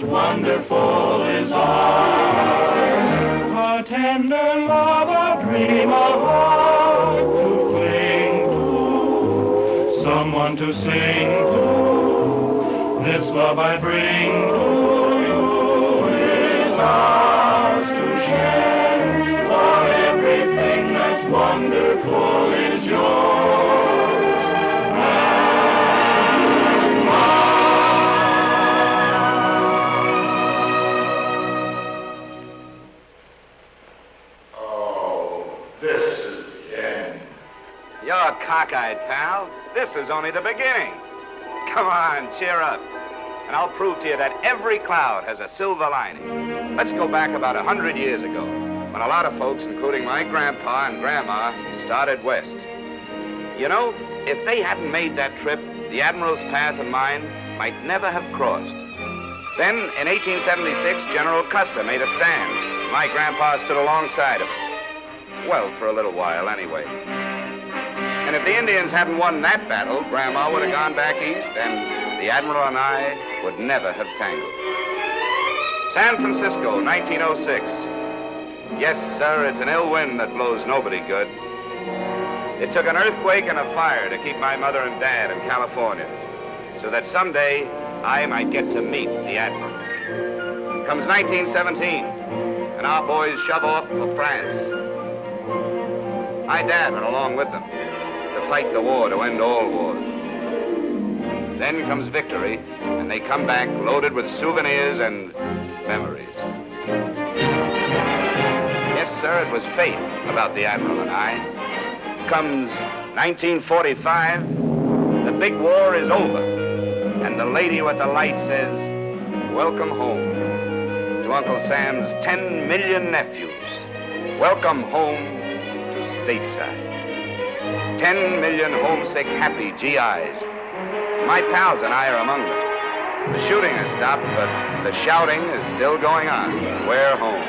wonderful is ours. A tender love, a dream, a heart to cling to, someone to sing to. This love I bring to you is ours to share, for everything that's wonderful is yours and mine. Oh, this is the end. You're cockeyed, pal. This is only the beginning. Come on, cheer up. And I'll prove to you that every cloud has a silver lining. Let's go back about 100 years ago, when a lot of folks, including my grandpa and grandma, started west. You know, if they hadn't made that trip, the Admiral's path and mine might never have crossed. Then, in 1876, General Custer made a stand. My grandpa stood alongside him. Well, for a little while, anyway. And if the Indians hadn't won that battle, Grandma would have gone back east, and the Admiral and I would never have tangled. San Francisco, 1906. Yes, sir, it's an ill wind that blows nobody good. It took an earthquake and a fire to keep my mother and dad in California, so that someday I might get to meet the Admiral. Comes 1917, and our boys shove off for France. My dad went along with them to fight the war to end all wars. Then comes victory, and they come back loaded with souvenirs and memories. Yes, sir, it was fate about the Admiral and I. Comes 1945, the big war is over, and the lady with the light says, welcome home to Uncle Sam's 10 million nephews. Welcome home to stateside. 10 million homesick, happy GIs. My pals and I are among them. The shooting has stopped, but the shouting is still going on. We're home.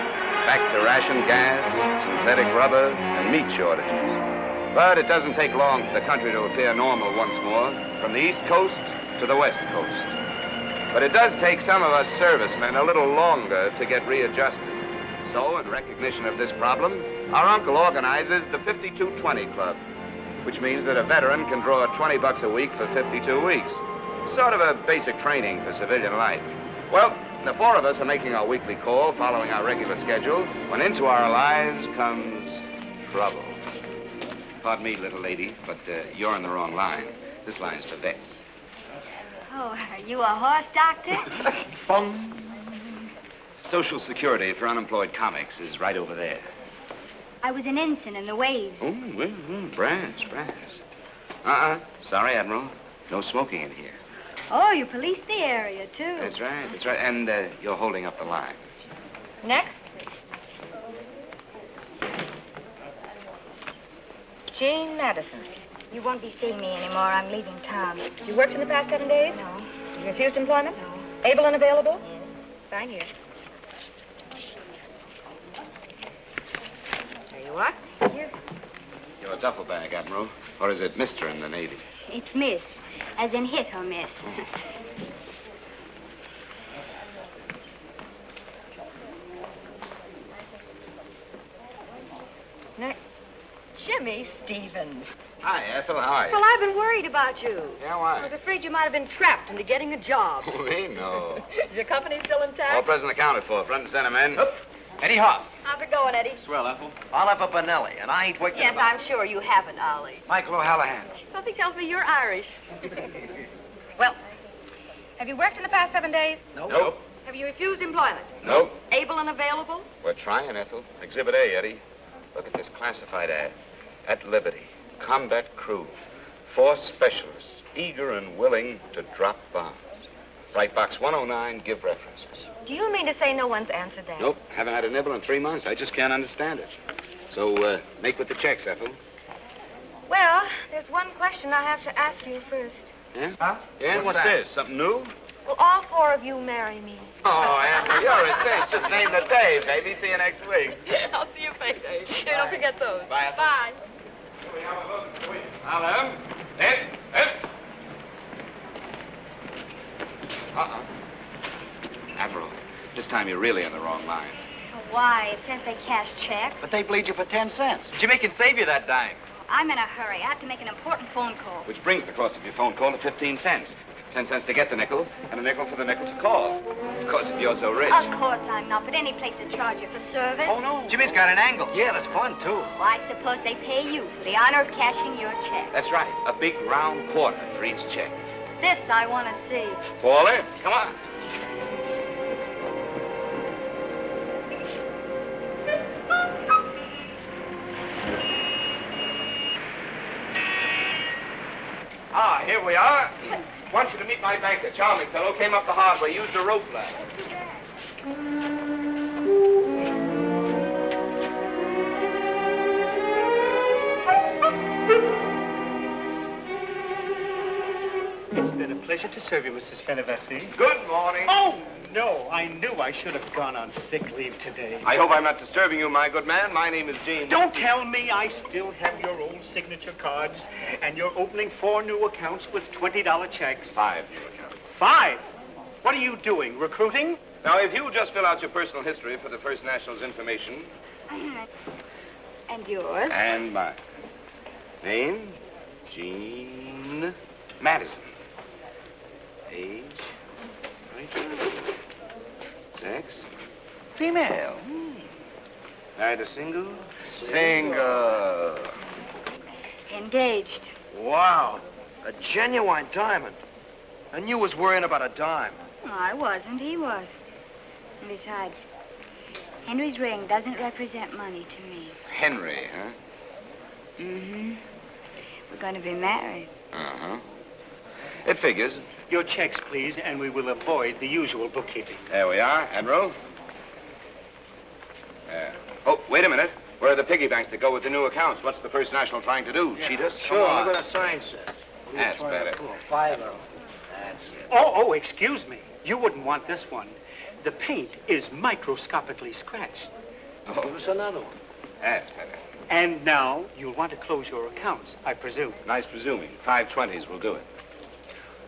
Back to ration gas, synthetic rubber, and meat shortages. But it doesn't take long for the country to appear normal once more, from the East Coast to the West Coast. But it does take some of us servicemen a little longer to get readjusted. So, in recognition of this problem, our uncle organizes the 5220 Club, which means that a veteran can draw $20 a week for 52 weeks. Sort of a basic training for civilian life. Well, the four of us are making our weekly call, following our regular schedule, when into our lives comes trouble. Pardon me, little lady, but you're in the wrong line. This line's for vets. Oh, are you a horse doctor? Bong. Social Security for unemployed comics is right over there. I was an ensign in the waves. Oh, brass. Sorry, Admiral. No smoking in here. Oh, you policed the area, too. That's right. And you're holding up the line. Next. Jane Madison. You won't be seeing me anymore. I'm leaving town. You worked in the past 7 days? No. You refused employment? No. Able and available? Yes. Sign here. There you are. Here. Your duffel bag, Admiral. Or is it Mr. in the Navy? It's Miss, as in hit or miss. Next. Jimmy Stevens. Hi, Ethel. How are you? Well, I've been worried about you. Yeah, I why? was afraid you might have been trapped into getting a job. We know. Is your company still All intact? present accounted for. Front and center, men. Eddie Hoff. How's it going, Eddie? Swell, Ethel. I'll have a Benelli, and I ain't worked in Yes, about... I'm sure you haven't, Ollie. Michael O'Hallahan. Something tells me you're Irish. Well, have you worked in the past 7 days? Nope. Have you refused employment? Nope. Able and available? We're trying, Ethel. Exhibit A, Eddie. Look at this classified ad. At Liberty. Combat crew. 4 specialists, eager and willing to drop bombs. Write box 109, give references. Do you mean to say no one's answered that? Nope, haven't had a nibble in 3 months. I just can't understand it. So, make with the checks, Ethel. Well, there's one question I have to ask you first. Yeah? Huh? Yeah, what's this? Something new? Will all 4 of you marry me? Oh, Ethel, you're a cinch. Just name the day, baby. See you next week. I'll see you payday. Hey, don't forget those. Bye, Ethel. Bye. Alan? Ed? Admiral, this time you're really in the wrong line. Why? It says they cash checks. But they bleed you for 10 cents. Jimmy can save you that dime. I'm in a hurry. I have to make an important phone call. Which brings the cost of your phone call to 15 cents. 10 cents to get the nickel, and a nickel for the nickel to call. Of course, if you're so rich. Of course I'm not, but any place to charge you for service. Oh, no. Jimmy's got an angle. Yeah, that's fun, too. Well, I suppose they pay you for the honor of cashing your check. That's right. A big round quarter for each check. This I want to see. Fall in. Come on. Ah, here we are. Want you to meet my banker, charming fellow. Came up the hard way, used a rope ladder. It's been a pleasure to serve you, Mrs. Fenivesi. Good morning. Oh, no, I knew I should have gone on sick leave today. I hope I'm not disturbing you, my good man. My name is Gene. Don't tell me I still have your old signature cards, and you're opening 4 new accounts with $20 checks. 5 new accounts. 5? What are you doing, recruiting? Now, if you'll just fill out your personal history for the First National's information. And yours? And mine. Name, Gene Madison. Age, 22. Sex, female. Married or single? Single. Engaged. Wow. A genuine diamond. And you was worrying about a dime. No, I wasn't. He was. And besides, Henry's ring doesn't represent money to me. Henry, huh? Mm-hmm. We're going to be married. Uh-huh. It figures. Your checks, please, and we will avoid the usual bookkeeping. There we are, Admiral. Oh, wait a minute. Where are the piggy banks that go with the new accounts? What's the First National trying to do? Cheat us? Sure, Come on. look what the sign says. That's better. $5. That's it. Oh, excuse me. You wouldn't want this one. The paint is microscopically scratched. Oh, There's another one. that's better. And now you'll want to close your accounts, I presume. Nice presuming. 520s will do it.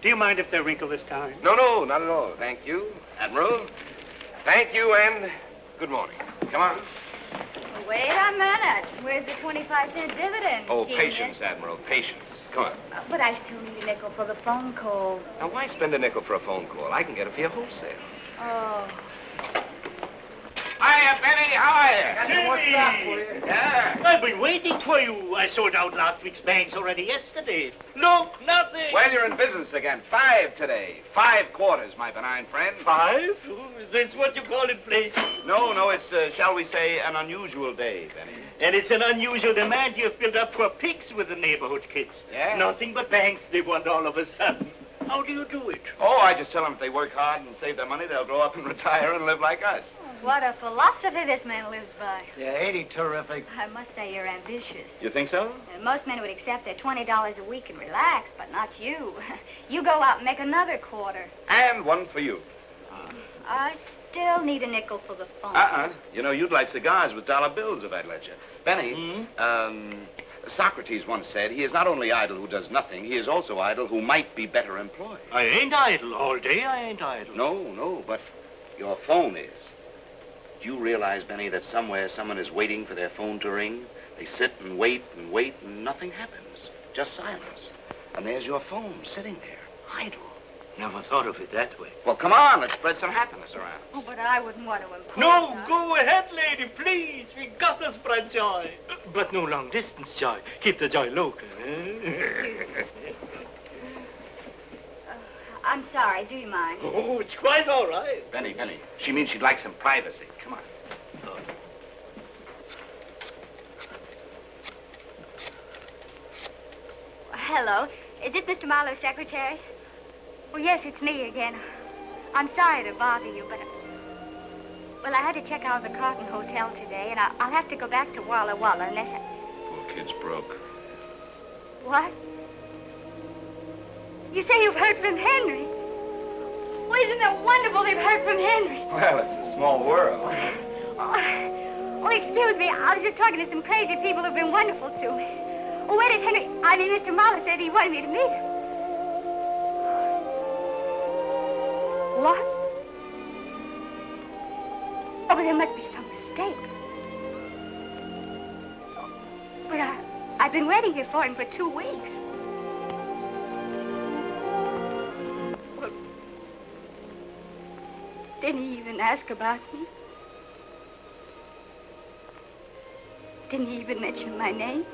Do you mind if they're wrinkled this time? No, not at all. Thank you, Admiral. Thank you, and good morning. Come on. Wait a minute. Where's the 25-cent dividend? Oh, Genius? patience, Admiral, patience. Come on. But I still need a nickel for the phone call. Now, why spend a nickel for a phone call? I can get it for you wholesale. Oh. Hiya, Benny. How are you? Jimmy! What's up with you? Yeah. I've been waiting for you. I sold out last week's bags already yesterday. Look, nothing. Well, you're in business again. 5 today. 5 quarters, my benign friend. 5? Is this what you call inflation? No, it's, shall we say, an unusual day, Benny. And it's an unusual demand you've built up for pigs with the neighborhood kids. Yeah? Nothing but banks they want all of a sudden. How do you do it? Oh, I just tell them if they work hard and save their money, they'll grow up and retire and live like us. What a philosophy this man lives by. Yeah, ain't he terrific? I must say you're ambitious. You think so? And most men would accept their $20 a week and relax, but not you. You go out and make another quarter. And one for you. I still need a nickel for the phone. You know, you'd like cigars with dollar bills if I'd let you. Benny, Socrates once said, he is not only idle who does nothing, he is also idle who might be better employed. I ain't idle. All day I ain't idle. No, but your phone is. Do you realize, Benny, that somewhere someone is waiting for their phone to ring? They sit and wait, and nothing happens. Just silence. And there's your phone sitting there, idle. Never thought of it that way. Well, come on, let's spread some happiness around. Oh, but I wouldn't want to impose. No, go ahead, lady, please. We got to spread joy. But no long-distance joy. Keep the joy local. I'm sorry. Do you mind? Oh, it's quite all right. Benny, she means she'd like some privacy. Come on. Hello. Is this Mr. Marlowe's secretary? Well, yes, it's me again. I'm sorry to bother you, but... Well, I had to check out of the Carlton Hotel today, and I'll have to go back to Walla Walla unless I... Poor kid's broke. What? You say you've heard from Henry? Well, isn't it wonderful they've heard from Henry? Well, it's a small world. Oh, excuse me. I was just talking to some crazy people who've been wonderful to me. Oh, where did Henry... Mr. Marlowe said he wanted me to meet him. What? Oh, but there must be some mistake. But I've been waiting here for him for 2 weeks. Well, didn't he even ask about me? Didn't he even mention my name?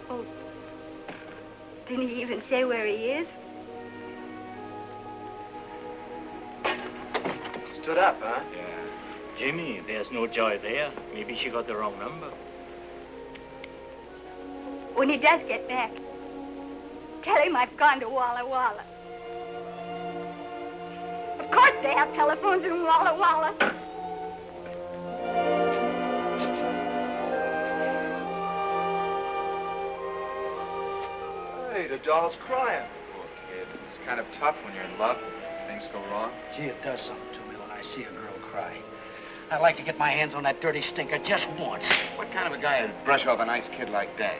Oh, didn't he even say where he is? Stood up, huh? Yeah. Jimmy, there's no joy there. Maybe she got the wrong number. When he does get back, tell him I've gone to Walla Walla. Of course they have telephones in Walla Walla. Hey, the doll's crying. Poor kid. It's kind of tough when you're in love. Things go wrong. Gee, it does something to me when I see a girl cry. I'd like to get my hands on that dirty stinker just once. What kind of a guy would brush off a nice kid like that?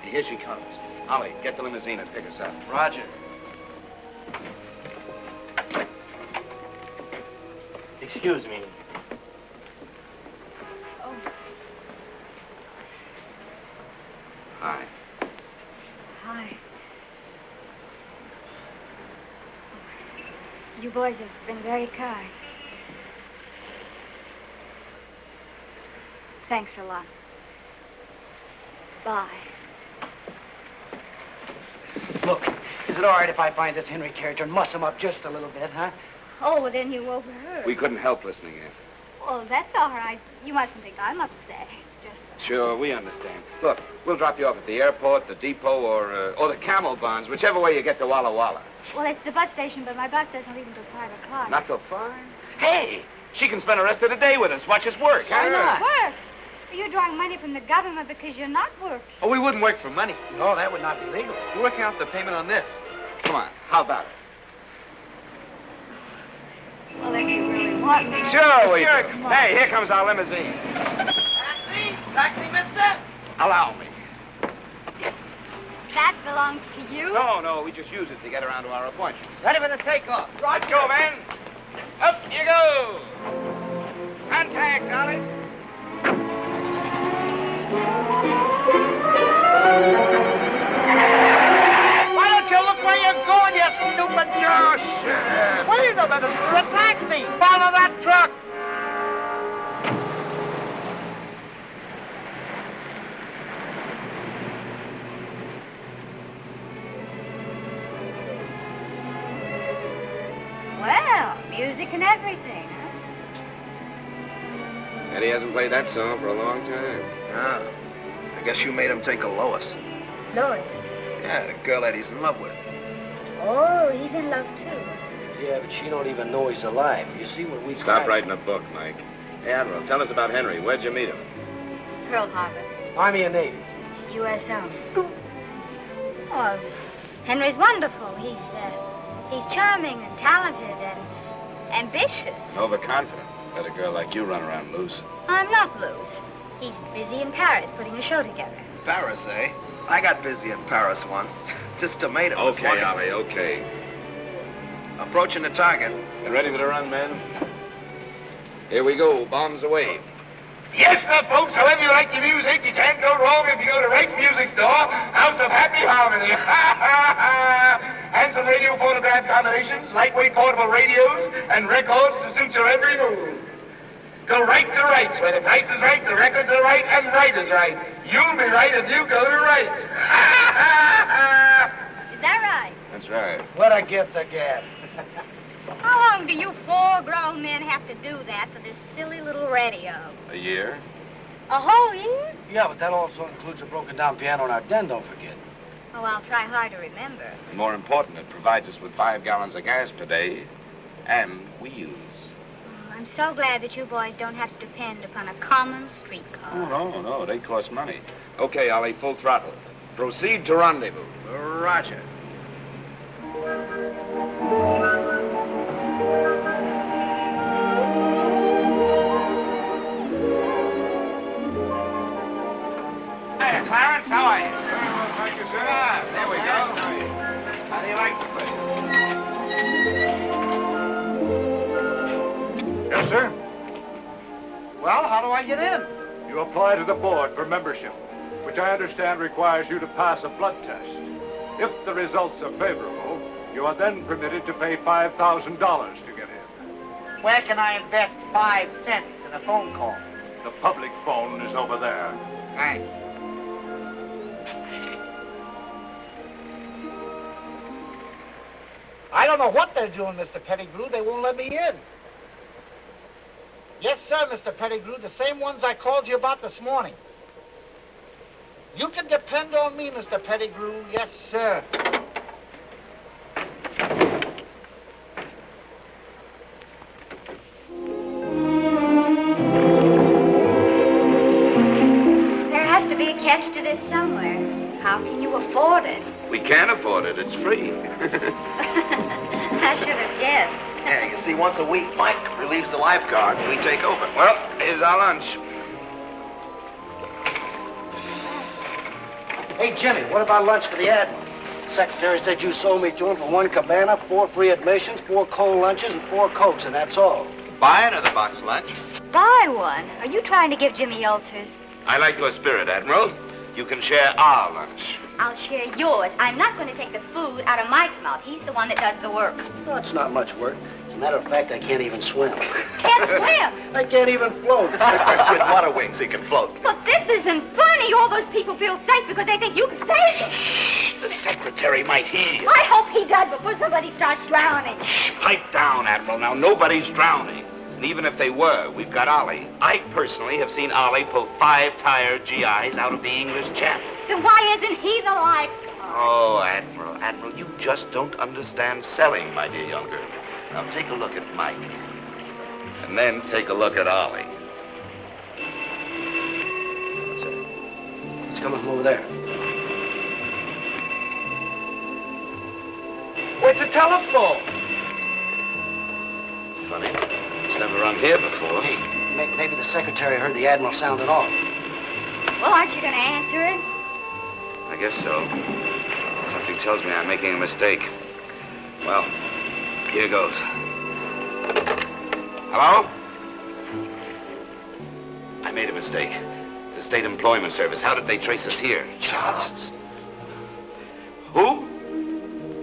Here she comes. Ollie, get the limousine and pick us up. Roger. Excuse me. Oh, Hi. hi. You boys have been very kind. Thanks a lot. Bye. Look, is it all right if I find this Henry character and muss him up just a little bit, huh? Oh, well, then you overheard. We couldn't help listening in. Well, that's all right. You mustn't think I'm upset. Just... Sure, we understand. Look, we'll drop you off at the airport, the depot, or the Camel Barns, whichever way you get to Walla Walla. Well, it's the bus station, but my bus doesn't leave until 5 o'clock. Not till 5? Hey, she can spend the rest of the day with us. Watch us work. Why not? Work? You're drawing money from the government because you're not working. Oh, we wouldn't work for money. No, that would not be legal. We're working out the payment on this. Come on, how about it? Well, if you really want me... Sure, we Sure, do. come on. Hey, here comes our limousine. Taxi! Taxi, mister! Allow me. That belongs to you? No, we just use it to get around to our appointments. Ready for the takeoff. Let's go, man. Up you go. Contact, Ollie. Why don't you look where you're going, you stupid jerk? Wait a minute, for a taxi! Follow that truck! Well, music and everything, huh? Eddie hasn't played that song for a long time. Ah, I guess you made him take a Lois. Lois. Yeah, the girl that he's in love with. Oh, he's in love, too. Yeah, but she don't even know he's alive. You see, when we Stop writing a book, Mike. Hey, Admiral, tell us about Henry. Where'd you meet him? Pearl Harbor. Army and Navy. USO. Oh, Henry's wonderful. He's charming and talented and ambitious. Overconfident. Let a girl like you run around loose. I'm not loose. He's busy in Paris putting a show together. Paris, eh? I got busy in Paris once. Just tomatoes. Okay, Ollie, okay. Approaching the target. You ready for the run, men? Here we go. Bombs away. Yes, sir, folks, however you like your music, you can't go wrong if you go to Wright's Music Store, House of Happy Harmony. And some radio phonograph combinations, lightweight portable radios, and records to suit your every mood. Go right to Wright's, where the price is right, the records are right, and right is right. You'll be right if you go to Wright's. Is that right? That's right. What a gift of gab. How long do you 4 grown men have to do that for this silly little radio? A year? A whole year? Yeah, but that also includes a broken down piano in our den, don't forget. Oh, I'll try hard to remember. And more important, it provides us with 5 gallons of gas per day and wheels. Oh, I'm so glad that you boys don't have to depend upon a common streetcar. Oh, no, they cost money. Okay, Ollie, full throttle. Proceed to rendezvous. Roger. Hey, Clarence, how are you? Well, thank you, sir. There we go. How do you like the place? Just Well, how do I get in? You apply to the board for membership, which I understand requires you to pass a blood test. If the results are favorable, you are then permitted to pay $5,000 to get in. Where can I invest 5 cents in a phone call? The public phone is over there. Thanks. I don't know what they're doing, Mr. Pettigrew. They won't let me in. Yes, sir, Mr. Pettigrew, the same ones I called you about this morning. You can depend on me, Mr. Pettigrew. Yes, sir. There has to be a catch to this somewhere. How can you afford it? We can't afford it. It's free. I should have guessed. Yeah, you see, once a week, Mike relieves the lifeguard and we take over. Well, here's our lunch. Hey, Jimmy, what about lunch for the Admiral? The secretary said you sold me to him for 1 cabana, 4 free admissions, 4 cold lunches, and 4 Cokes, and that's all. Buy another box lunch. Buy one. Are you trying to give Jimmy ulcers? I like your spirit, Admiral. You can share our lunch. I'll share yours. I'm not going to take the food out of Mike's mouth. He's the one that does the work. Oh, it's not much work. As a matter of fact, I can't even swim. Can't swim. I can't even float. With water wings, he can float. But this isn't funny. All those people feel safe because they think you can save them. The secretary might hear you. I hope he does before somebody starts drowning. Pipe down, Admiral. Now, nobody's drowning. And even if they were, we've got Ollie. I personally have seen Ollie pull 5 tired GIs out of the English Channel. Then why isn't he the lifeguard? Oh, Admiral, you just don't understand selling, my dear young girl. Now, take a look at Mike. And then take a look at Ollie. What's that? It's coming from over there. Where's the telephone? Funny. It's never rung here before. Hey, maybe the secretary heard the Admiral sounding off. Well, aren't you going to answer it? I guess so. Something tells me I'm making a mistake. Well, here goes. Hello? I made a mistake. The State Employment Service. How did they trace us here? Jobs. Who?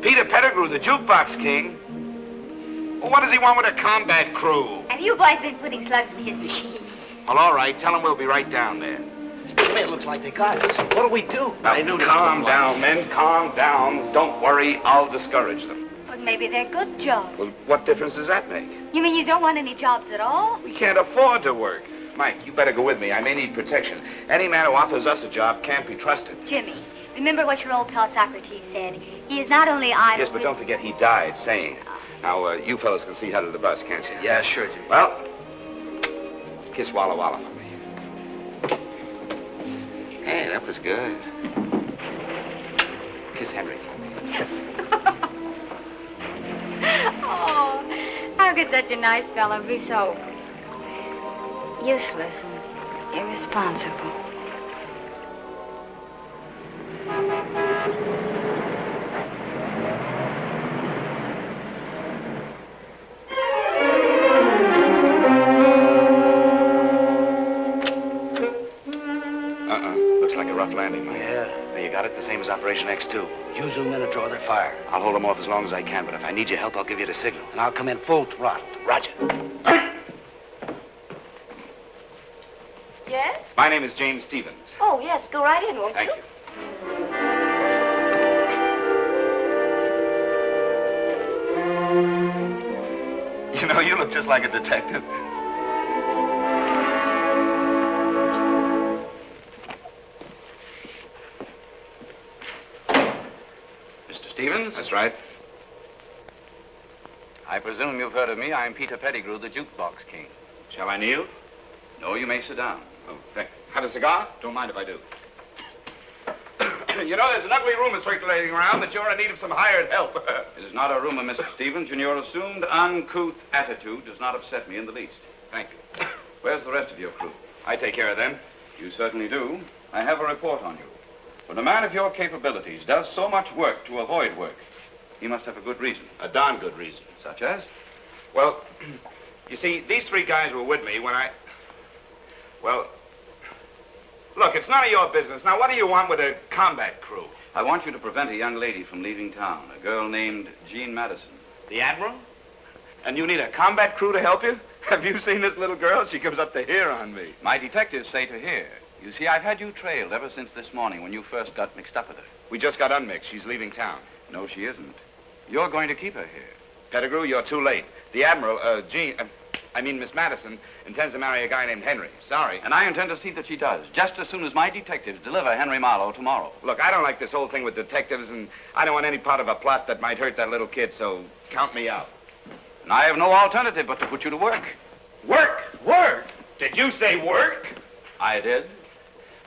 Peter Pettigrew, the jukebox king. Well, what does he want with a combat crew? Have you boys been putting slugs in his machine? Well, all right. Tell him we'll be right down there. It looks like they got us. What do we do? Now, calm down, men. Calm down. Don't worry. I'll discourage them. Well, maybe they're good jobs. Well, what difference does that make? You mean you don't want any jobs at all? We can't afford to work. Mike, you better go with me. I may need protection. Any man who offers us a job can't be trusted. Jimmy, remember what your old pal Socrates said. He is not only idle... Yes, but don't forget he died saying. Now, you fellows can see how to the bus, can't you? Yeah, sure, Jimmy. Well, kiss Walla Walla for me. Hey, that was good. Kiss Henry for me. Oh, how could such a nice fellow be so useless and irresponsible? Looks like a rough landing, Mike. Yeah. Now, you got it? The same as Operation X2. You zoom in and draw their fire. I'll hold them off as long as I can, but if I need your help, I'll give you the signal. And I'll come in full throttle. Roger. Yes? My name is James Stevens. Oh, yes. Go right in, won't Thank you? you. You know, you look just like a detective. Mr. Stevens? That's right. I presume you've heard of me. I'm Peter Pettigrew, the jukebox king. Shall I kneel? No, you may sit down. Oh, thank you. Have a cigar? Don't mind if I do. You know, there's an ugly rumor circulating around that you're in need of some hired help. It is not a rumor, Mr. Stevens, and your assumed uncouth attitude does not upset me in the least. Thank you. Where's the rest of your crew? I take care of them. You certainly do. I have a report on you. When a man of your capabilities does so much work to avoid work, he must have a good reason. A darn good reason. Such as? Well, you see, these 3 guys were with me when I... Well, look, it's none of your business. Now, what do you want with a combat crew? I want you to prevent a young lady from leaving town, a girl named Jean Madison. The Admiral? And you need a combat crew to help you? Have you seen this little girl? She comes up to here on me. My detectives say to here. You see, I've had you trailed ever since this morning when you first got mixed up with her. We just got unmixed. She's leaving town. No, she isn't. You're going to keep her here. Pettigrew, you're too late. The Admiral, Miss Madison, intends to marry a guy named Henry. Sorry. And I intend to see that she does, just as soon as my detectives deliver Henry Marlowe tomorrow. Look, I don't like this whole thing with detectives, and I don't want any part of a plot that might hurt that little kid, so count me out. And I have no alternative but to put you to work. Work? Work? Did you say work? I did.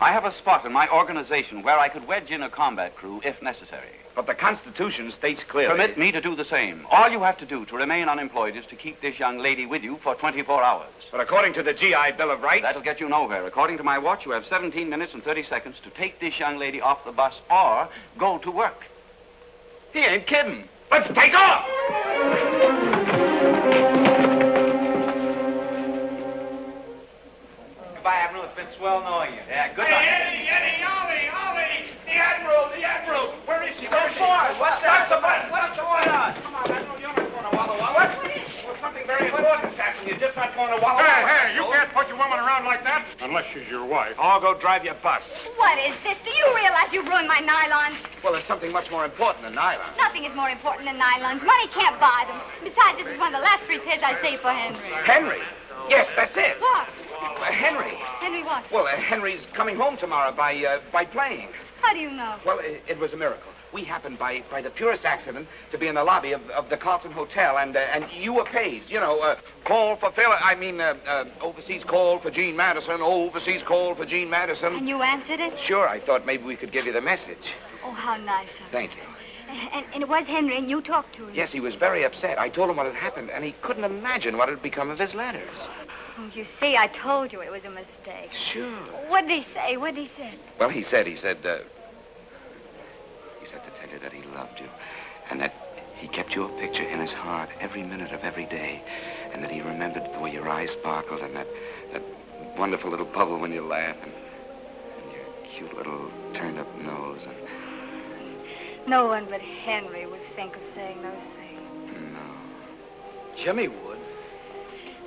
I have a spot in my organization where I could wedge in a combat crew if necessary. But the Constitution states clearly... Permit me to do the same. All you have to do to remain unemployed is to keep this young lady with you for 24 hours. But according to the GI Bill of Rights... That'll get you nowhere. According to my watch, you have 17 minutes and 30 seconds to take this young lady off the bus or go to work. He ain't kidding. Let's take off! Goodbye, Admiral. It's been swell knowing you. Yeah, good luck. Hey, Eddie, Ollie! The Admiral! Where is she? Go for it. What's that? What's going on? Come on, Admiral, you're not going to Walla Walla. What is it? Well, something very important, Captain. You're just not going to Walla Walla. Hey, you can't put your woman around like that. Unless she's your wife. I'll go drive your bus. What is this? Do you realize you ruined my nylons? Well, there's something much more important than nylon. Nothing is more important than nylons. Money can't buy them. Besides, this is one of the last 3 pairs I saved for Henry. Henry? Yes, that's it. What? Henry. Henry what? Well, Henry's coming home tomorrow by plane. How do you know? Well, it was a miracle. We happened by the purest accident to be in the lobby of the Carlton Hotel, and you were paged. You know, call for overseas call for Jean Madison, overseas call for Jean Madison. And you answered it? Sure, I thought maybe we could give you the message. Oh, how nice of you. Thank you. And it was Henry, and you talked to him? Yes, he was very upset. I told him what had happened, and he couldn't imagine what had become of his letters. Oh, you see, I told you it was a mistake. Sure. What did he say? What did he say? Well, he said to tell you that he loved you, and that he kept your picture in his heart every minute of every day, and that he remembered the way your eyes sparkled, and that wonderful little bubble when you laugh, and your cute little turned-up nose, and... No one but Henry would think of saying those things. No. Jimmy would.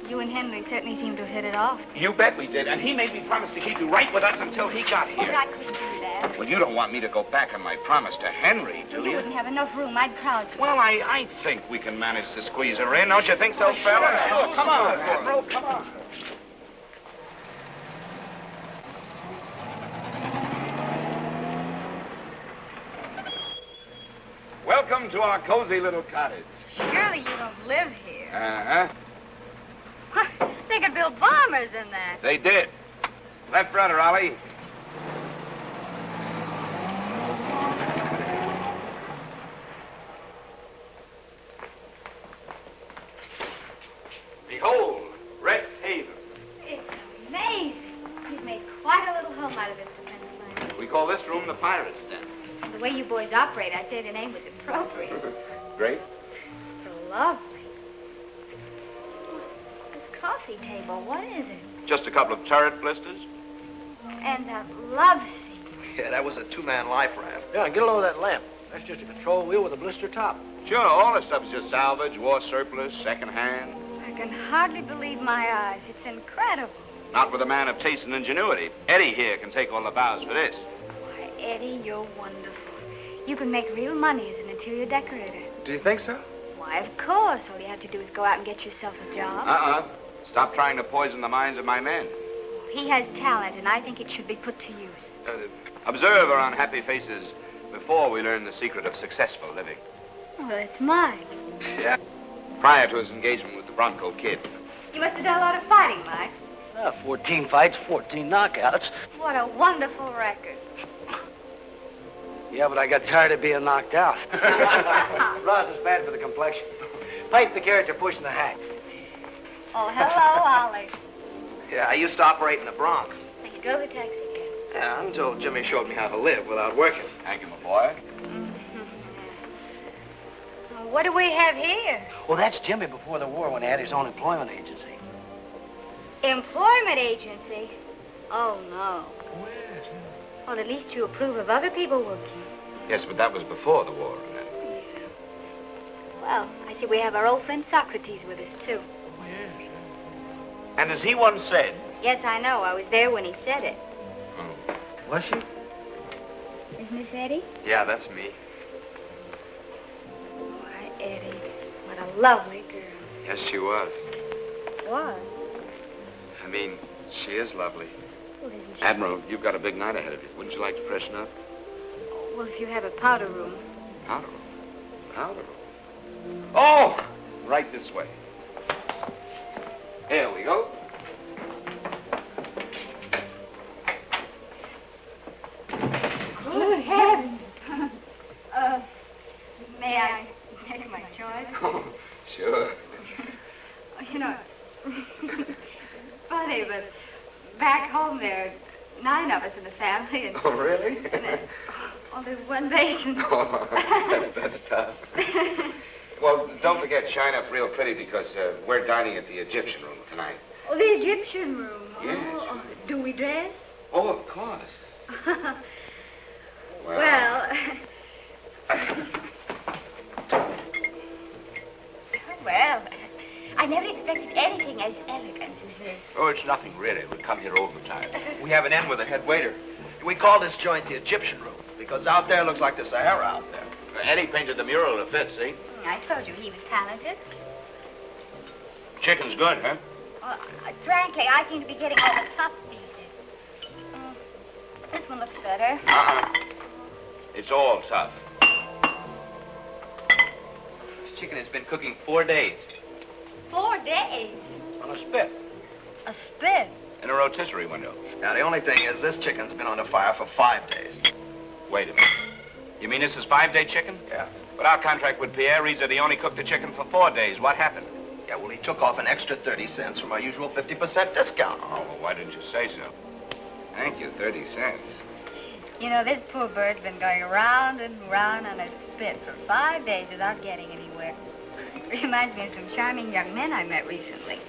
You and Henry certainly seem to have hit it off. You bet we did, and he made me promise to keep you right with us until he got here. Oh, but I couldn't do that. Well, you don't want me to go back on my promise to Henry, do you? You wouldn't have enough room. I'd crowd you. Well, I think we can manage to squeeze her in. Don't you think so, fella? Sure. Come on, Admiral. Come on. Welcome to our cozy little cottage. Surely you don't live here. Uh-huh. They could build bombers in there. They did. Left rudder, Ollie. Behold, Rest Haven. It's amazing. You've made quite a little home out of this defense line. We call this room the pirate's den. The way you boys operate, I'd say the name was appropriate. Great. So lovely. This coffee table, what is it? Just a couple of turret blisters. And that love seat. Yeah, that was a two-man life raft. Yeah, get a load of that lamp. That's just a control wheel with a blister top. Sure, all this stuff is just salvage, war surplus, second-hand. I can hardly believe my eyes. It's incredible. Not with a man of taste and ingenuity. Eddie here can take all the bows for this. Why, Eddie, you're wonderful. You can make real money as an interior decorator. Do you think so? Why, of course. All you have to do is go out and get yourself a job. Uh-uh. Stop trying to poison the minds of my men. He has talent, and I think it should be put to use. Observe our unhappy faces before we learn the secret of successful living. Well, it's mine. Yeah. Prior to his engagement with the Bronco Kid. You must have done a lot of fighting, Mike. 14 fights, 14 knockouts. What a wonderful record. Yeah, but I got tired of being knocked out. Rosin's bad for the complexion. Pipe the character pushing the hack. Oh, hello, Ollie. Yeah, I used to operate in the Bronx. So you drove a taxi again. Yeah, until Jimmy showed me how to live without working. Thank you, my boy. Well, what do we have here? Well, that's Jimmy before the war when he had his own employment agency. Employment agency? Oh, no. Well, at least you approve of other people working. Yes, but that was before the war. Well, I see we have our old friend Socrates with us, too. And as he once said... Yes, I know. I was there when he said it. Oh. Was she? Is Miss Eddie? Yeah, that's me. Why, Eddie, what a lovely girl. Yes, she was. What? I mean, she is lovely. Well, isn't she? Admiral, you've got a big night ahead of you. Wouldn't you like to freshen up? Well, if you have a powder room. Powder room? Powder room? Oh! Right this way. Here we go. Good heavens. May I make my choice? Oh, sure. You know, funny, but back home there are 9 of us in the family. And, Oh, really? oh, there's one basin. Oh, that's tough. Well, don't forget, shine up real pretty because we're dining at the Egyptian room tonight. Oh, the Egyptian room. Yes. Oh, do we dress? Oh, of course. Well, well, I never expected anything as elegant as this. Oh, it's nothing, really. We come here all the time. We have an in with the head waiter. We call this joint the Egyptian room because out there looks like the Sahara out there. Eddie painted the mural to fit, see? I told you he was talented. Chicken's good, huh? Well, frankly, I seem to be getting all the tough pieces. This one looks better. Uh-huh. It's all tough. This chicken has been cooking 4 days. 4 days? On a spit. A spit? In a rotisserie window. Now, the only thing is this chicken's been on the fire for 5 days. Wait a minute. You mean this is 5-day chicken? Yeah. But our contract with Pierre reads that he only cooked the chicken for 4 days. What happened? Yeah, well, he took off an extra 30 cents from our usual 50% discount. Oh, well, why didn't you say so? Thank you, 30 cents. You know, this poor bird's been going round and round on a spit for 5 days without getting anywhere. Reminds me of some charming young men I met recently.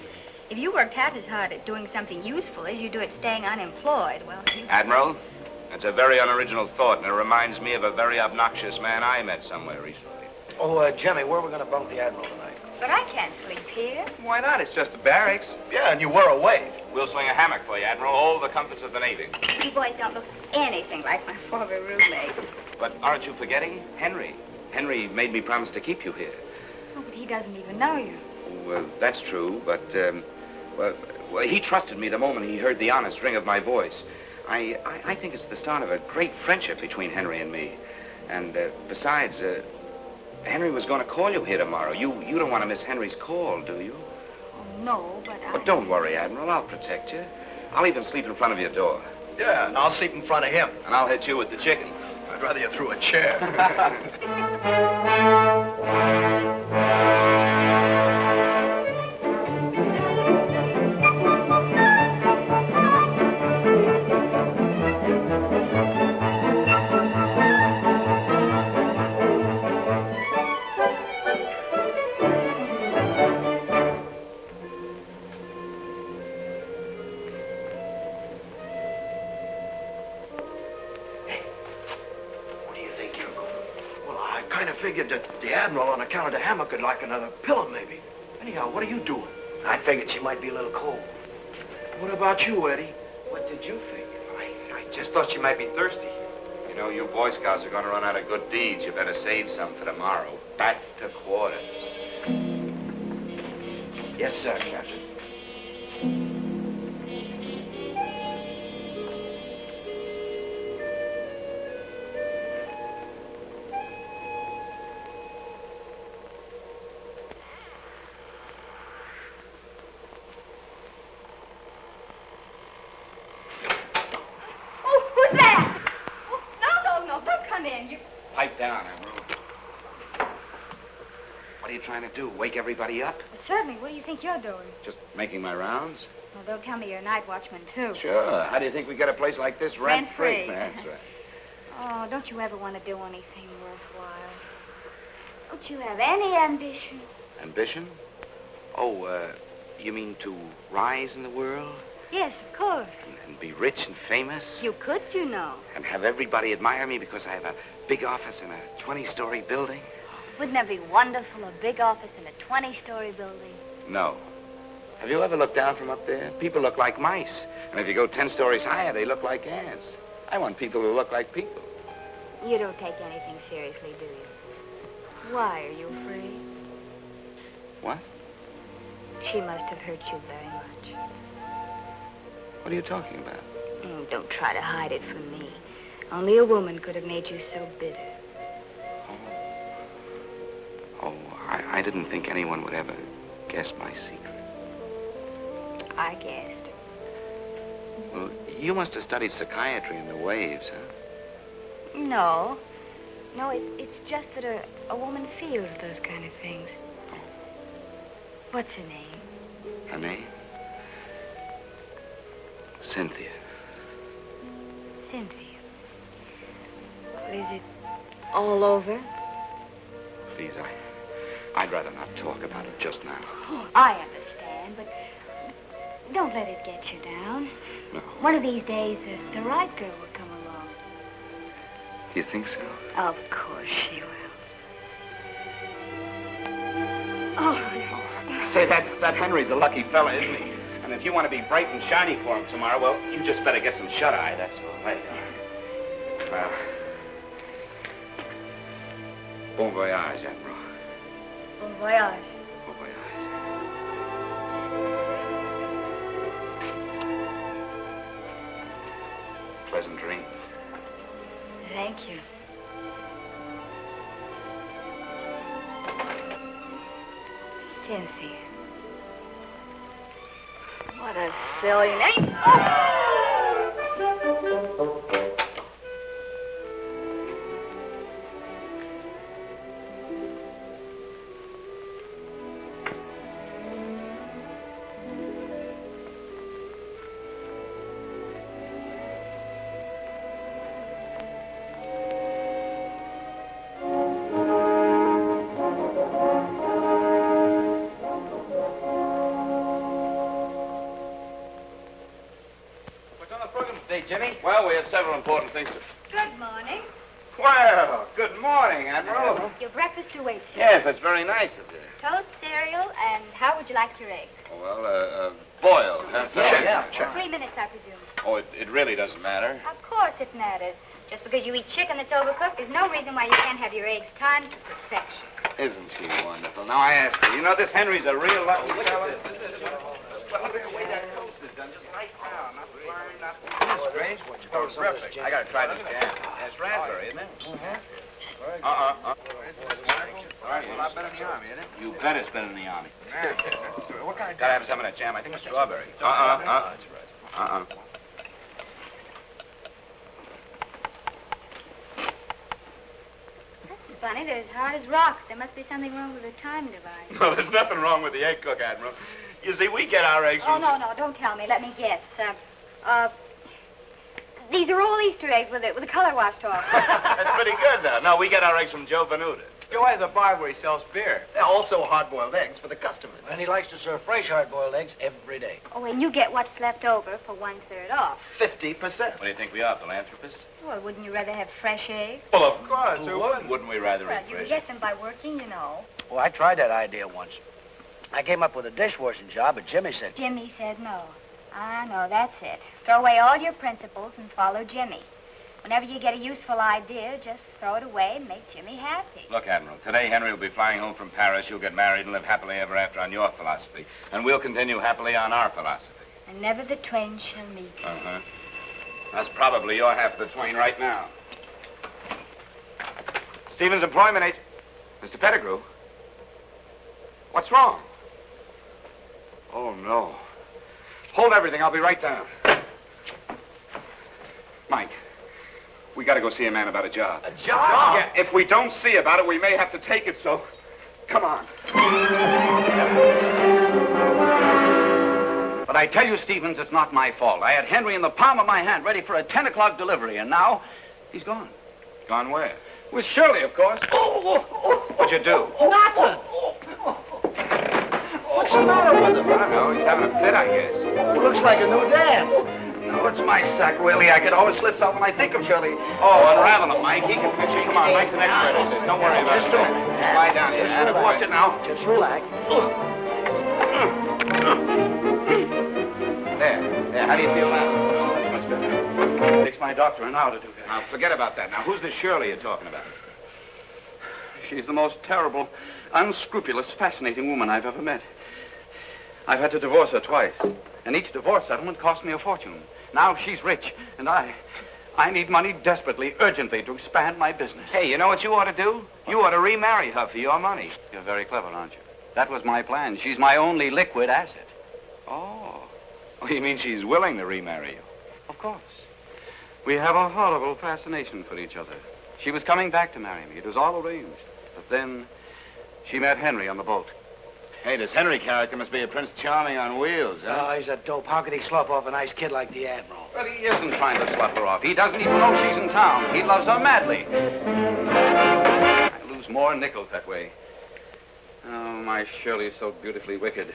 If you worked half as hard at doing something useful as you do at staying unemployed, well, you... Admiral, that's a very unoriginal thought, and it reminds me of a very obnoxious man I met somewhere recently. Oh, Jimmy, where are we going to bunk the Admiral tonight? But I can't sleep here. Why not? It's just the barracks. Yeah, and you were away. We'll swing a hammock for you, Admiral. All the comforts of the Navy. You boys don't look anything like my former roommate. But aren't you forgetting Henry? Henry made me promise to keep you here. Oh, but he doesn't even know you. Well, that's true, but, well, he trusted me the moment he heard the honest ring of my voice. I think it's the start of a great friendship between Henry and me. And, besides, Henry was going to call you here tomorrow. You don't want to miss Henry's call, do you? Oh, no, but But don't worry, Admiral. I'll protect you. I'll even sleep in front of your door. Yeah, and I'll sleep in front of him. And I'll hit you with the chicken. I'd rather you threw a chair. Figured that the Admiral, on account of the hammock, could like another pillow, maybe. Anyhow, what are you doing? I figured she might be a little cold. What about you, Eddie? What did you figure? I just thought she might be thirsty. You know, you Boy Scouts are going to run out of good deeds. You better save some for tomorrow. Back to quarters. Yes, sir, Captain. Pipe down, Admiral. What are you trying to do? Wake everybody up? Certainly. What do you think you're doing? Just making my rounds? Well, they'll tell me you're a night watchman, too. Sure. How do you think we get a place like this rent-free? Rent-free. That's right. Oh, don't you ever want to do anything worthwhile? Don't you have any ambition? Ambition? Oh, you mean to rise in the world? Yes, of course. And be rich and famous. You could, you know. And have everybody admire me because I have a big office in a 20-story building? Wouldn't that be wonderful, a big office in a 20-story building? No. Have you ever looked down from up there? People look like mice. And if you go 10 stories higher, they look like ants. I want people who look like people. You don't take anything seriously, do you? Why, are you afraid? What? She must have hurt you very much. What are you talking about? Don't try to hide it from me. Only a woman could have made you so bitter. Oh, I didn't think anyone would ever guess my secret. I guessed. Well, you must have studied psychiatry in the waves, huh? No. No, it's just that a woman feels those kind of things. What's her name? Her name? Cynthia. Cynthia. Well, is it all over? Please, I'd rather not talk about it just now. Oh, I understand, but don't let it get you down. No. One of these days, the right girl will come along. Do you think so? Of course she will. Oh. Say, that Henry's a lucky fella, isn't he? And if you want to be bright and shiny for him tomorrow, well, you just better get some shut-eye, that's all. Right. Well, bon voyage, Admiral. Bon voyage. Bon voyage. Pleasant dreams. Thank you. Cynthia. What a silly name. Jimmy? Well, we have several important things to... Good morning. Well, good morning, Admiral. Your breakfast awaits you. Yes, that's very nice of you. Toast, cereal, and how would you like your eggs? Well, boiled. Check. 3 minutes, I presume. Oh, it really doesn't matter. Of course it matters. Just because you eat chicken that's overcooked, there's no reason why you can't have your eggs timed to perfection. Isn't she wonderful? Now, I ask you, you know this Henry's a real lucky fella? Well, look at the way that toast is done, just light brown, not burned, not... Strange one. Oh, terrific. I gotta try this jam. It's raspberry, isn't it? Mm-hmm. All right, well, I've been in the Army, isn't it? You bet it's been in the Army. What kind of... Gotta have some of that jam. I think it's strawberry. That's funny. They're as hard as rocks. There must be something wrong with the time device. No, there's nothing wrong with the egg cook, Admiral. You see, we get our eggs from... Oh, no, don't tell me. Let me guess. These are all Easter eggs with the color washed off. That's pretty good, though. No, we get our eggs from Joe Venuta. Joe has a bar where he sells beer. They're also hard-boiled eggs for the customers. And he likes to serve fresh hard-boiled eggs every day. Oh, and you get what's left over for 1/3 off. 50%. What do you think we are, philanthropists? Well, wouldn't you rather have fresh eggs? Well, of course. Who wouldn't? Wouldn't we rather Well, eat you fresh? can get them by working, you know. Well, I tried that idea once. I came up with a dishwashing job, but Jimmy said... Jimmy said no. I know, that's it. Throw away all your principles and follow Jimmy. Whenever you get a useful idea, just throw it away and make Jimmy happy. Look, Admiral, today Henry will be flying home from Paris. You'll get married and live happily ever after on your philosophy. And we'll continue happily on our philosophy. And never the twain shall meet. Uh-huh. That's probably your half of the twain right now. Stevens Employment Agent. Mr. Pettigrew. What's wrong? Oh, no. Hold everything. I'll be right down. Mike, we got to go see a man about a job. A job? Yeah, if we don't see about it, we may have to take it, so come on. But I tell you, Stevens, it's not my fault. I had Henry in the palm of my hand, ready for a 10 o'clock delivery, and now he's gone. Gone where? With Shirley, of course. What'd you do? Nothing! What's the matter with him? I don't know. He's having a fit, I guess. Looks like a new dance. No, Oh, it's my sacroiliac. It always slips out when I think of Shirley. Oh, unravel him, Mike. He can fix it. Come on, Mike's an expert at this. Don't worry about it. Just a minute. Just lie down here. Just Watch it now. Just relax. There. How do you feel now? Oh, that's much better. It takes my doctor an hour to do that. Now, forget about that. Now, who's this Shirley you're talking about? She's the most terrible, unscrupulous, fascinating woman I've ever met. I've had to divorce her twice, and each divorce settlement cost me a fortune. Now she's rich, and I need money desperately, urgently, to expand my business. Hey, you know what you ought to do? You ought to remarry her for your money. You're very clever, aren't you? That was my plan. She's my only liquid asset. Oh, you mean she's willing to remarry you? Of course. We have a horrible fascination for each other. She was coming back to marry me. It was all arranged. But then she met Henry on the boat. Hey, this Henry character must be a Prince Charming on wheels, huh? Oh, he's a dope. How could he slough off a nice kid like the Admiral? But he isn't trying to slough her off. He doesn't even know she's in town. He loves her madly. I lose more nickels that way. Oh, my Shirley's so beautifully wicked.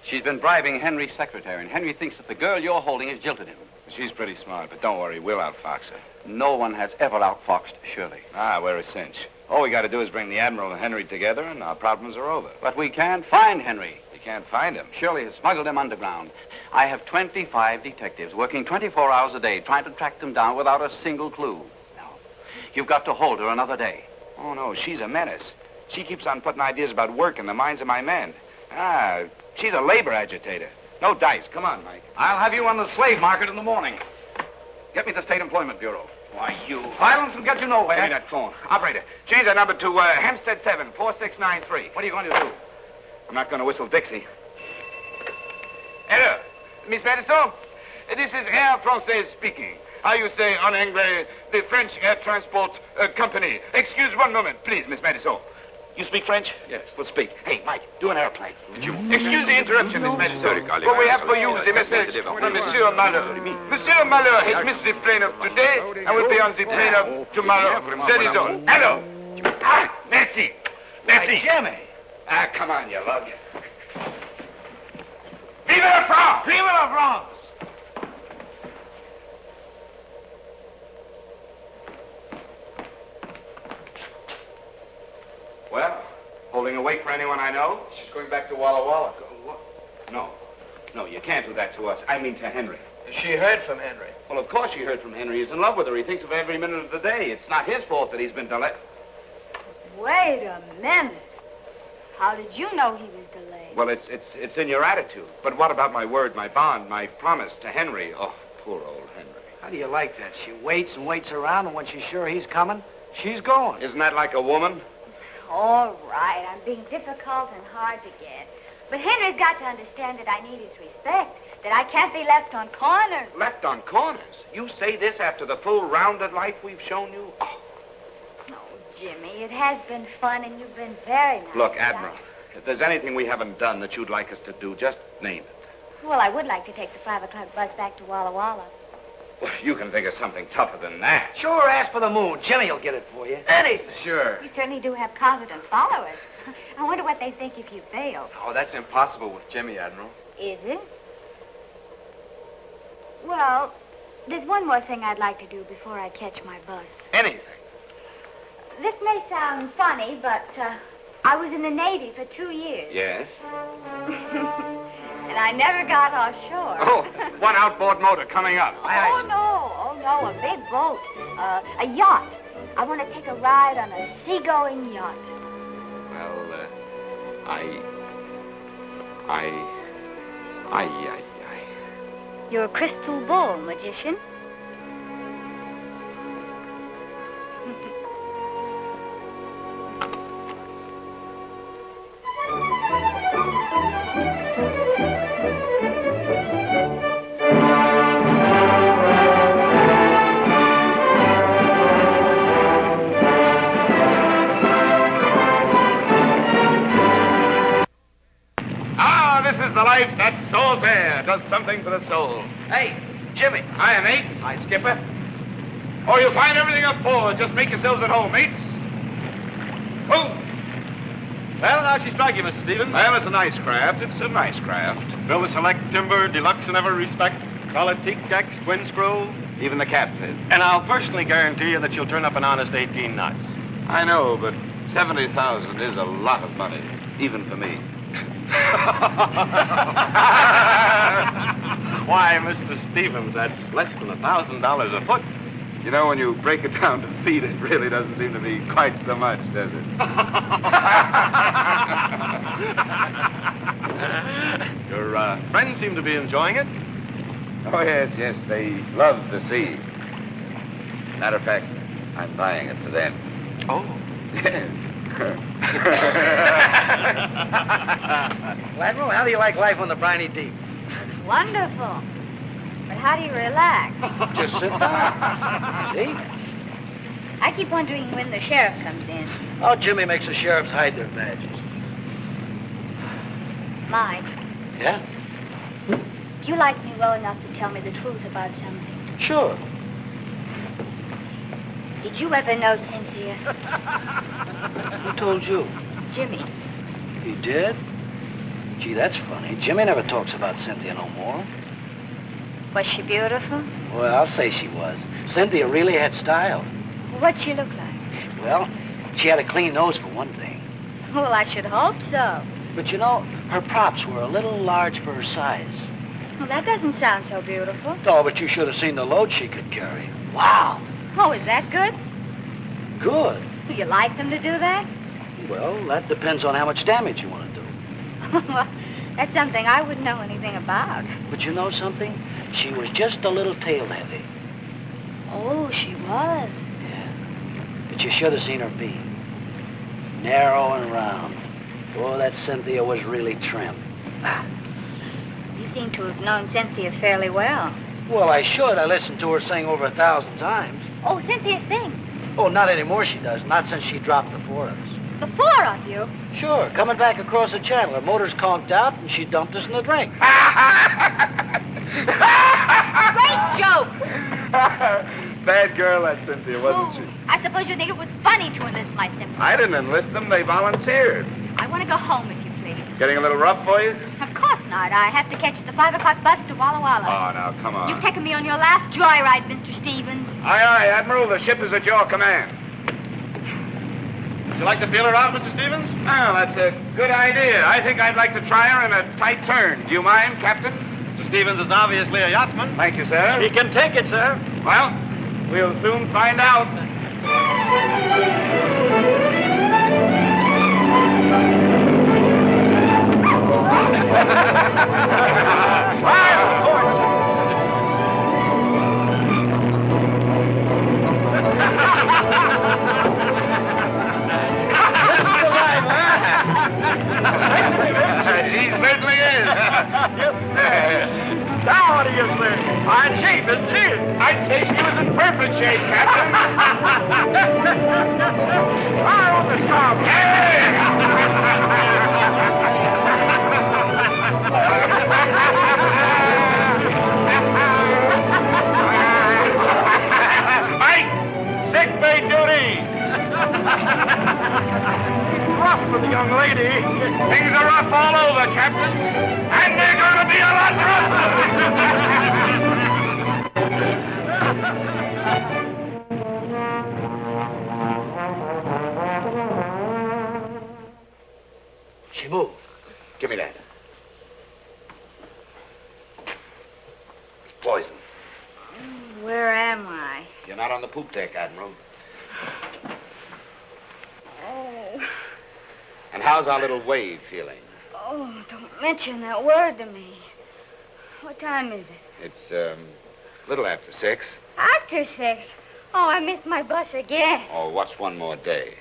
She's been bribing Henry's secretary, and Henry thinks that the girl you're holding has jilted him. She's pretty smart, but don't worry, we'll outfox her. No one has ever outfoxed Shirley. Ah, we're a cinch. All we got to do is bring the Admiral and Henry together, and our problems are over. But we can't find Henry. You can't find him. Shirley has smuggled him underground. I have 25 detectives working 24 hours a day trying to track them down without a single clue. No. You've got to hold her another day. Oh, no, she's a menace. She keeps on putting ideas about work in the minds of my men. Ah, she's a labor agitator. No dice. Come on, Mike. I'll have you on the slave market in the morning. Get me the State Employment Bureau. Why, you... Violence will get you nowhere. Give me that phone. Operator, change that number to Hempstead 7, 4693. What are you going to do? I'm not going to whistle Dixie. Hello, Miss Madison? This is Air Française speaking. How you say en anglais, the French Air Transport Company. Excuse one moment, please, Miss Madison. You speak French? Yes. Well, speak. Hey, Mike, do an airplane. Excuse the interruption, Miss Madison. But we have for you the message from Monsieur Malheur. Monsieur Malheur has missed the plane of today and will be on the plane of tomorrow. That is all. Hello. Ah, merci. Merci. Jimmy. Ah, come on, you lug. Vive la France! Vive la France! Well, holding awake for anyone I know? She's going back to Walla Walla. No, you can't do that to us. I mean to Henry. She heard from Henry. Well, of course she heard from Henry. He's in love with her. He thinks of her every minute of the day. It's not his fault that he's been delayed. Wait a minute. How did you know he was delayed? Well, it's in your attitude. But what about my word, my bond, my promise to Henry? Oh, poor old Henry. How do you like that? She waits and waits around, and when she's sure he's coming, she's going. Isn't that like a woman? All right, I'm being difficult and hard to get. But Henry's got to understand that I need his respect, that I can't be left on corners. Left on corners? You say this after the full rounded life we've shown you? Oh. No, Jimmy, it has been fun, and you've been very nice. Look, Admiral, if there's anything we haven't done that you'd like us to do, just name it. Well, I would like to take the 5 o'clock bus back to Walla Walla. Well, you can think of something tougher than that. Sure, ask for the moon. Jimmy will get it for you. Anything. Sure. You certainly do have confident followers. I wonder what they think if you fail. Oh, that's impossible with Jimmy, Admiral. Is it? Well, there's one more thing I'd like to do before I catch my bus. Anything. This may sound funny, but I was in the Navy for 2 years. Yes? And I never got offshore. Oh, one outboard motor coming up. Oh, no, a big boat. A yacht. I want to take a ride on a seagoing yacht. Well, You're a crystal ball magician. life, that salt air does something for the soul. Hey, Jimmy. Hiya, mates. Hi, Skipper. Oh, you'll find everything up forward. Just make yourselves at home, mates. Oh. Well, how'd she strike you, Mr. Stevens? Well, it's a nice craft. It's a nice craft. Built with select timber, deluxe in every respect. Solid teak decks, twin screw. Even the cat fit. And I'll personally guarantee you that you'll turn up an honest 18 knots. I know, but 70,000 is a lot of money, even for me. Why, Mr. Stevens, that's less than $1,000 a foot. You know, when you break it down to feet, it really doesn't seem to be quite so much, does it? Your friends seem to be enjoying it. Oh, yes, they love the sea. Matter of fact, I'm buying it for them. Oh. Well, Admiral, how do you like life on the briny deep? It's wonderful. But how do you relax? Just sit down. See? I keep wondering when the sheriff comes in. Oh, Jimmy makes the sheriffs hide their badges. Mike, Yeah? do you like me well enough to tell me the truth about something? Sure. Did you ever know Cynthia? Who told you? Jimmy. You did? Gee, that's funny. Jimmy never talks about Cynthia no more. Was she beautiful? Well, I'll say she was. Cynthia really had style. What'd she look like? Well, she had a clean nose for one thing. Well, I should hope so. But you know, her props were a little large for her size. Well, that doesn't sound so beautiful. Oh, but you should have seen the load she could carry. Wow. Oh, is that good? Good. Do you like them to do that? Well, that depends on how much damage you want to do. Well, that's something I wouldn't know anything about. But you know something? She was just a little tail heavy. Oh, she was. Yeah. But you should have seen her beam. Narrow and round. Oh, that Cynthia was really trim. You seem to have known Cynthia fairly well. Well, I should. I listened to her sing over 1,000 times. Oh, Cynthia sings. Oh, not anymore she does. Not since she dropped the four of us. The four of you? Sure. Coming back across the channel. Her motor's conked out, and she dumped us in the drink. Great joke! Bad girl, that Cynthia, wasn't she? I suppose you think it was funny to enlist my sympathy. I didn't enlist them. They volunteered. I want to go home, if you please. Getting a little rough for you? Of course not. I have to catch the 5 o'clock bus to Walla Walla. Oh, now, come on. You've taken me on your last joyride, Mr. Stevens. Aye, aye, Admiral. The ship is at your command. Would you like to feel her out, Mr. Stevens? Oh, that's a good idea. I think I'd like to try her in a tight turn. Do you mind, Captain? Mr. Stevens is obviously a yachtsman. Thank you, sir. He can take it, sir. Well, we'll soon find out. She certainly is. Yes, sir. Now, what do you say? Fine shape, isn't she? I'd say she was in perfect shape, Captain. Fire on the stop. Mike, sick bay duty. Rough for the young lady. Things are rough all over, Captain. And they're going to be a lot rougher. She moved. Give me that. It's poison. Where am I? You're not on the poop deck, Admiral. Oh. And how's our little wave feeling? Oh, don't mention that word to me. What time is it? It's, little after 6. After 6. Oh, I missed my bus again. Oh, what's one more day?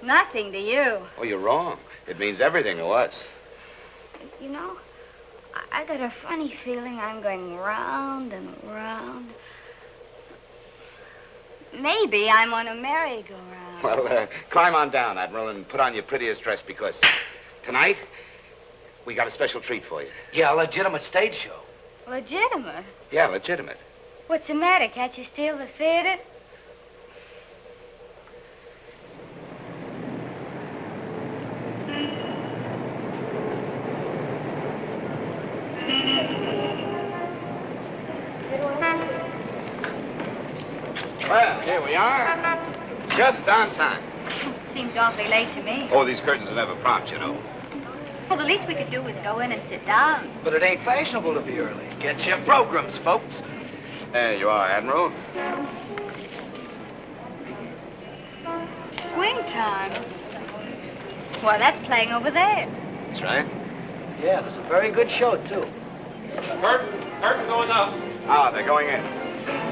Nothing to you. Oh, you're wrong. It means everything to us. You know, I got a funny feeling I'm going round and round. Maybe I'm on a merry-go-round. Well, climb on down, Admiral, and put on your prettiest dress, because tonight, we got a special treat for you. Yeah, a legitimate stage show. Legitimate? Yeah, legitimate. What's the matter? Can't you steal the theater? we are. Just on time. Seems awfully late to me. Oh, these curtains are never propped, you know. Well, the least we could do is go in and sit down. But it ain't fashionable to be early. Get your programs, folks. There you are, Admiral. Swing time. Well, that's playing over there. That's right. Yeah, it was a very good show, too. Curtain going up. Ah, they're going in.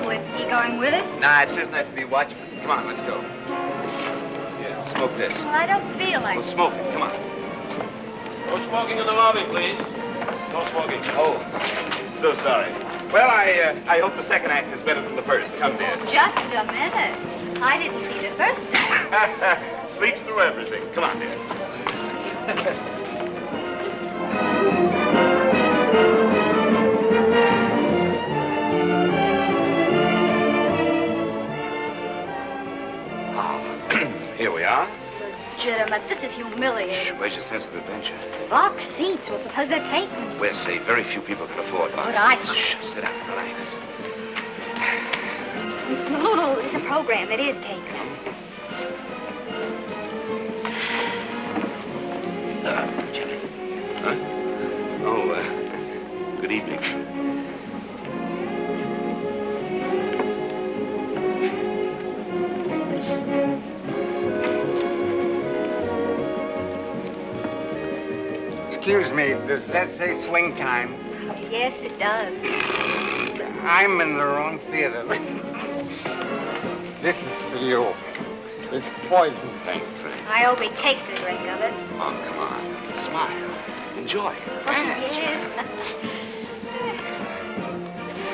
Well, is he going with us? Nah, it's just nice to be watchman. Come on, let's go. Yeah, smoke this. Well, I don't feel like Well, smoke it. Come on. No smoking in the lobby, please. No smoking. Oh, so sorry. Well, I hope the second act is better than the first. Come, dear. Just a minute. I didn't see the first act. Sleeps through everything. Come on, dear. Here we are. Legitimate. This is humiliating. Shh, where's your sense of adventure? Box seats. Well, suppose they're taken. We're safe. Very few people can afford box But I- seats. Shh, sit down, relax. No, it's a program. It is taken. Jimmy. Huh? Oh, good evening. Excuse me, does that say swing time? Yes, it does. I'm in the wrong theater. This is for you. It's poison. Thanks, Frank. I hope he takes a drink of it. Oh, come on. Smile. Enjoy. Oh, yes.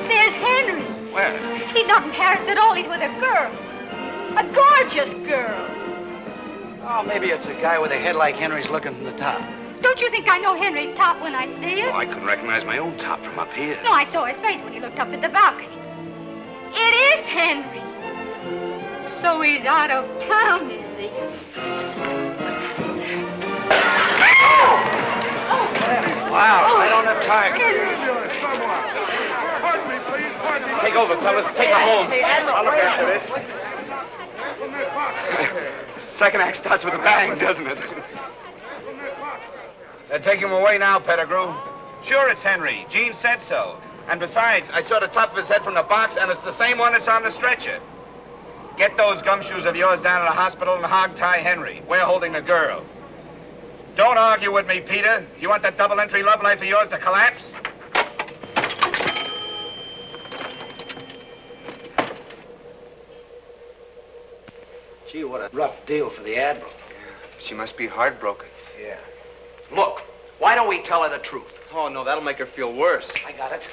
There's Henry. Where? He's not in Paris at all. He's with a girl. A gorgeous girl. Oh, maybe it's a guy with a head like Henry's looking from the top. Don't you think I know Henry's top when I see it? Oh, I couldn't recognize my own top from up here. No, I saw his face when he looked up at the balcony. It is Henry. So he's out of town, is he? Wow, I don't have time. Pardon me, please. Pardon me. Take over, fellas. Take her home. I'll look after this. Second act starts with a bang, doesn't it? They're taking him away now, Pettigrew. Sure, it's Henry. Gene said so. And besides, I saw the top of his head from the box, and it's the same one that's on the stretcher. Get those gumshoes of yours down to the hospital and hog-tie Henry. We're holding the girl. Don't argue with me, Peter. You want that double-entry love life of yours to collapse? Gee, what a rough deal for the Admiral. She must be heartbroken. Yeah. Look, why don't we tell her the truth? Oh, no, that'll make her feel worse. I got it.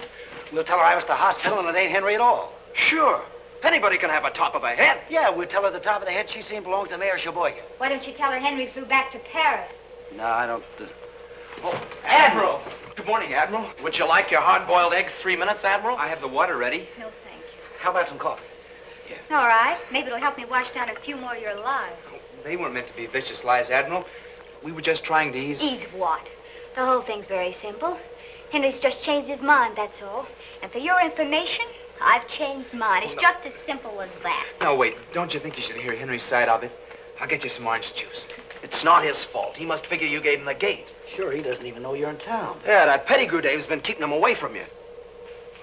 We'll tell her I was at the hospital and it ain't Henry at all. Sure. Anybody can have a top of a head. Yeah, we'll tell her the top of the head she seen belonged to Mayor Sheboygan. Why don't you tell her Henry flew back to Paris? No, I don't... Oh, Admiral! Good morning, Admiral. Would you like your hard-boiled eggs 3 minutes, Admiral? I have the water ready. No, thank you. How about some coffee? All right. Maybe it'll help me wash down a few more of your lies. They weren't meant to be vicious lies, Admiral. We were just trying to ease... Ease what? The whole thing's very simple. Henry's just changed his mind, that's all. And for your information, I've changed mine. It's just as simple as that. No, wait. Don't you think you should hear Henry's side of it? I'll get you some orange juice. It's not his fault. He must figure you gave him the gate. Sure, he doesn't even know you're in town. Yeah, that Pettigrew Dave's been keeping him away from you.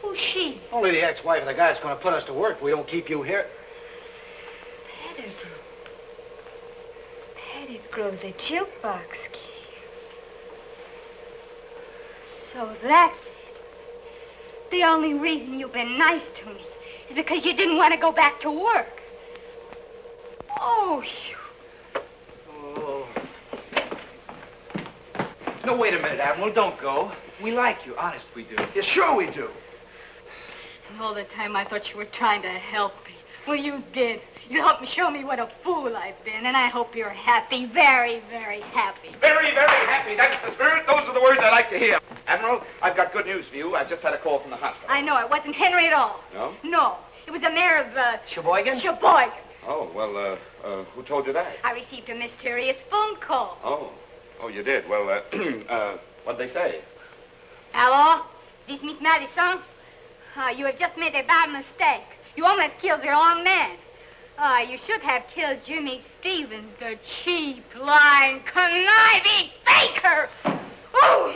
Who's she? Only the ex-wife of the guy that's going to put us to work if we don't keep you here. Pettigrew. Pettigrew, the jukebox key. So that's it. The only reason you've been nice to me is because you didn't want to go back to work. Oh, you... Oh. No, wait a minute, Admiral. Don't go. We like you. Honest, we do. Yeah, sure we do. And all the time I thought you were trying to help me. Well, you did. You helped me show me what a fool I've been, and I hope you're happy, very, very happy. Very, very happy. That's the spirit. Those are the words I like to hear. Admiral, I've got good news for you. I just had a call from the hospital. I know. It wasn't Henry at all. No? No. It was the mayor of, Sheboygan? Sheboygan. Oh, well, who told you that? I received a mysterious phone call. Oh, you did. Well, what'd they say? Hello? This Miss Madison? You have just made a bad mistake. You almost killed the wrong man. Oh, you should have killed Jimmy Stevens, the cheap, lying, conniving faker. Oh!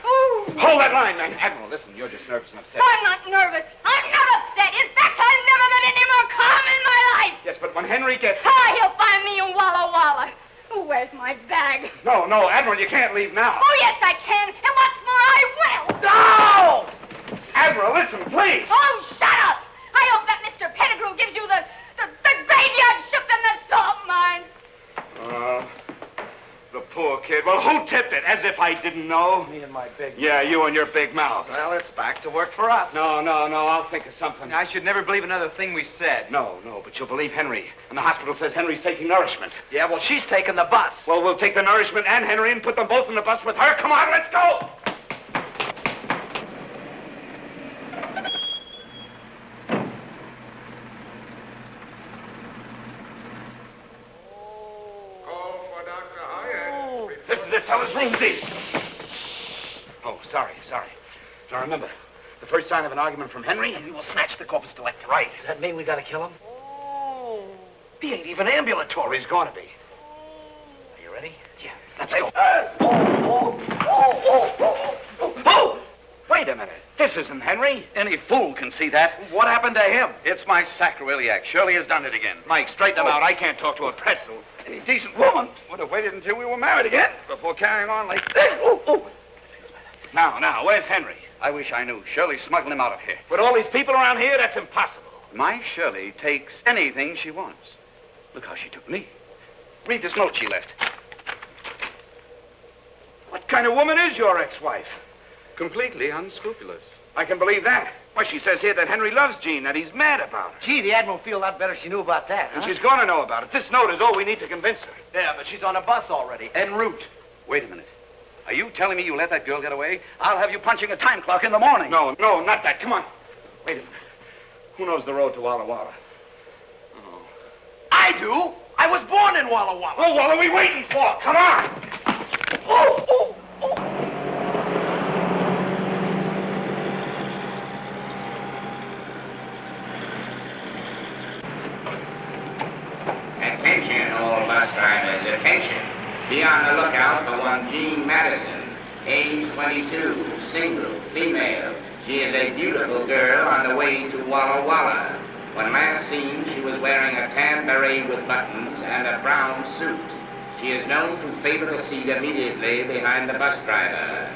Oh! Hold that line, man. Admiral, listen, you're just nervous and upset. I'm not nervous. I'm not upset. In fact, I've never been any more calm in my life. Yes, but when Henry gets... Ah, he'll find me in Walla Walla. Oh, where's my bag? No, Admiral, you can't leave now. Oh, yes, I can. And what's more, I will. No! Admiral, listen, please. Oh, shut up. I hope that Mr. Pettigrew gives you the graveyard shift in the salt mines. The poor kid. Well, who tipped it? As if I didn't know. Me and my big... Yeah, you and your big mouth. Well, it's back to work for us. No, I'll think of something. I should never believe another thing we said. No, but you'll believe Henry. And the hospital says Henry's taking nourishment. Yeah, well, she's taking the bus. Well, we'll take the nourishment and Henry and put them both in the bus with her. Come on, let's go! This is it, fellas. Room D. Oh, sorry. Now remember, the first sign of an argument from Henry, We will snatch the corpus delicti. right. Does that mean we gotta kill him? He ain't even ambulatory. He's gonna be. Are you ready? Yeah, let's go. Oh! Wait a minute. This isn't Henry. Any fool can see that. What happened to him? It's my sacroiliac. Shirley has done it again. Mike, straighten him out. I can't talk to a pretzel. Any decent woman would have waited until we were married again before carrying on like this. Now, where's Henry? I wish I knew. Shirley's smuggling him out of here. With all these people around here, that's impossible. My Shirley takes anything she wants. Look how she took me. Read this note she left. What kind of woman is your ex-wife? Completely unscrupulous. I can believe that. Why, she says here that Henry loves Jean, that he's mad about her. Gee, the Admiral would feel a lot better if she knew about that, huh? And she's going to know about it. This note is all we need to convince her. Yeah, but she's on a bus already, en route. Wait a minute. Are you telling me you let that girl get away? I'll have you punching a time clock in the morning. No, not that. Come on. Wait a minute. Who knows the road to Walla Walla? Oh. I do. I was born in Walla Walla. Well, what are we waiting for? Come on. Oh. Attention, all bus drivers, attention. Be on the lookout for one Jean Madison, age 22, single, female. She is a beautiful girl on the way to Walla Walla. When last seen, she was wearing a tan beret with buttons and a brown suit. She is known to favor the seat immediately behind the bus driver.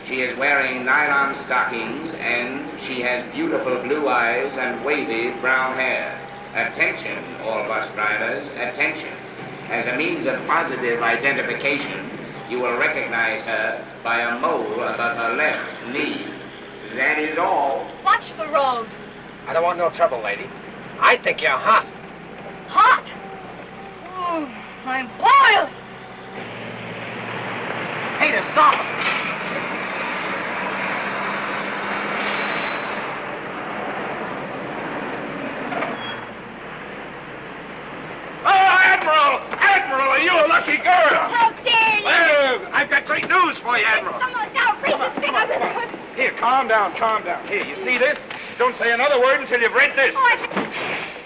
She is wearing nylon stockings and she has beautiful blue eyes and wavy brown hair. Attention, all bus drivers, attention. As a means of positive identification, you will recognize her by a mole above her left knee. That is all. Watch the road. I don't want no trouble, lady. I think you're hot. Hot. Ooh, I'm boiled. Hey, stop! Admiral, are you a lucky girl? How dare you! Well, I've got great news for you, Admiral. It's the most outrageous thing I've ever heard. Here, calm down. Here, you see this? Don't say another word until you've read this.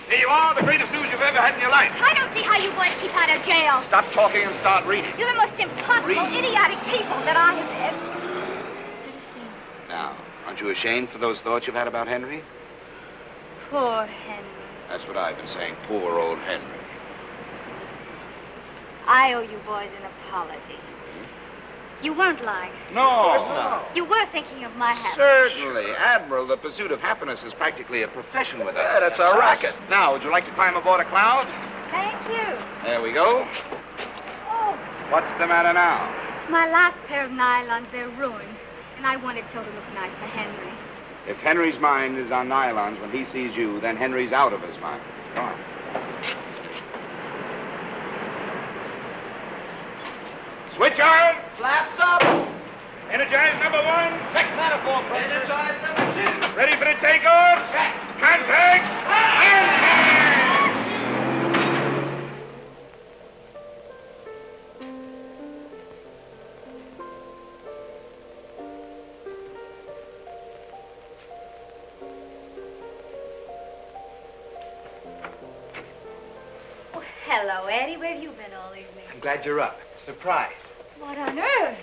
Here you are, the greatest news you've ever had in your life. I don't see how you boys keep out of jail. Stop talking and start reading. You're the most impossible, idiotic people that I have ever seen. Now, aren't you ashamed for those thoughts you've had about Henry? Poor Henry. That's what I've been saying. Poor old Henry. I owe you boys an apology. You weren't lying. No. You were thinking of my happiness. Certainly. Admiral, the pursuit of happiness is practically a profession with us. Yeah, that's our racket. Now, would you like to climb aboard a cloud? Thank you. There we go. Oh, What's the matter now? it's my last pair of nylons. They're ruined. And I wanted so to look nice for Henry. If Henry's mind is on nylons when he sees you, then Henry's out of his mind. Come on. Switch on! Flaps up! Energize number 1. Check manifold pressure. Energize number 2. Ready for the takeoff? Check. Contact! Hello, Eddie. Where have you been all evening? I'm glad you're up. Surprise. What on earth?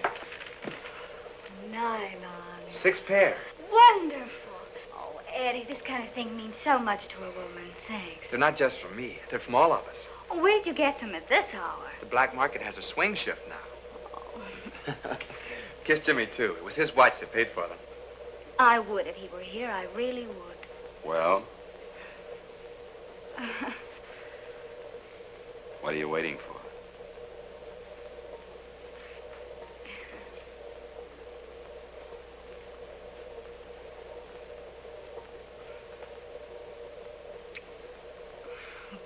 Nylon. 6 pair. Wonderful. Oh, Eddie, this kind of thing means so much to a woman. Thanks. They're not just from me. They're from all of us. Oh, where'd you get them at this hour? The black market has a swing shift now. Kiss Jimmy, too. It was his watch that paid for them. I would if he were here. I really would. Well? What are you waiting for?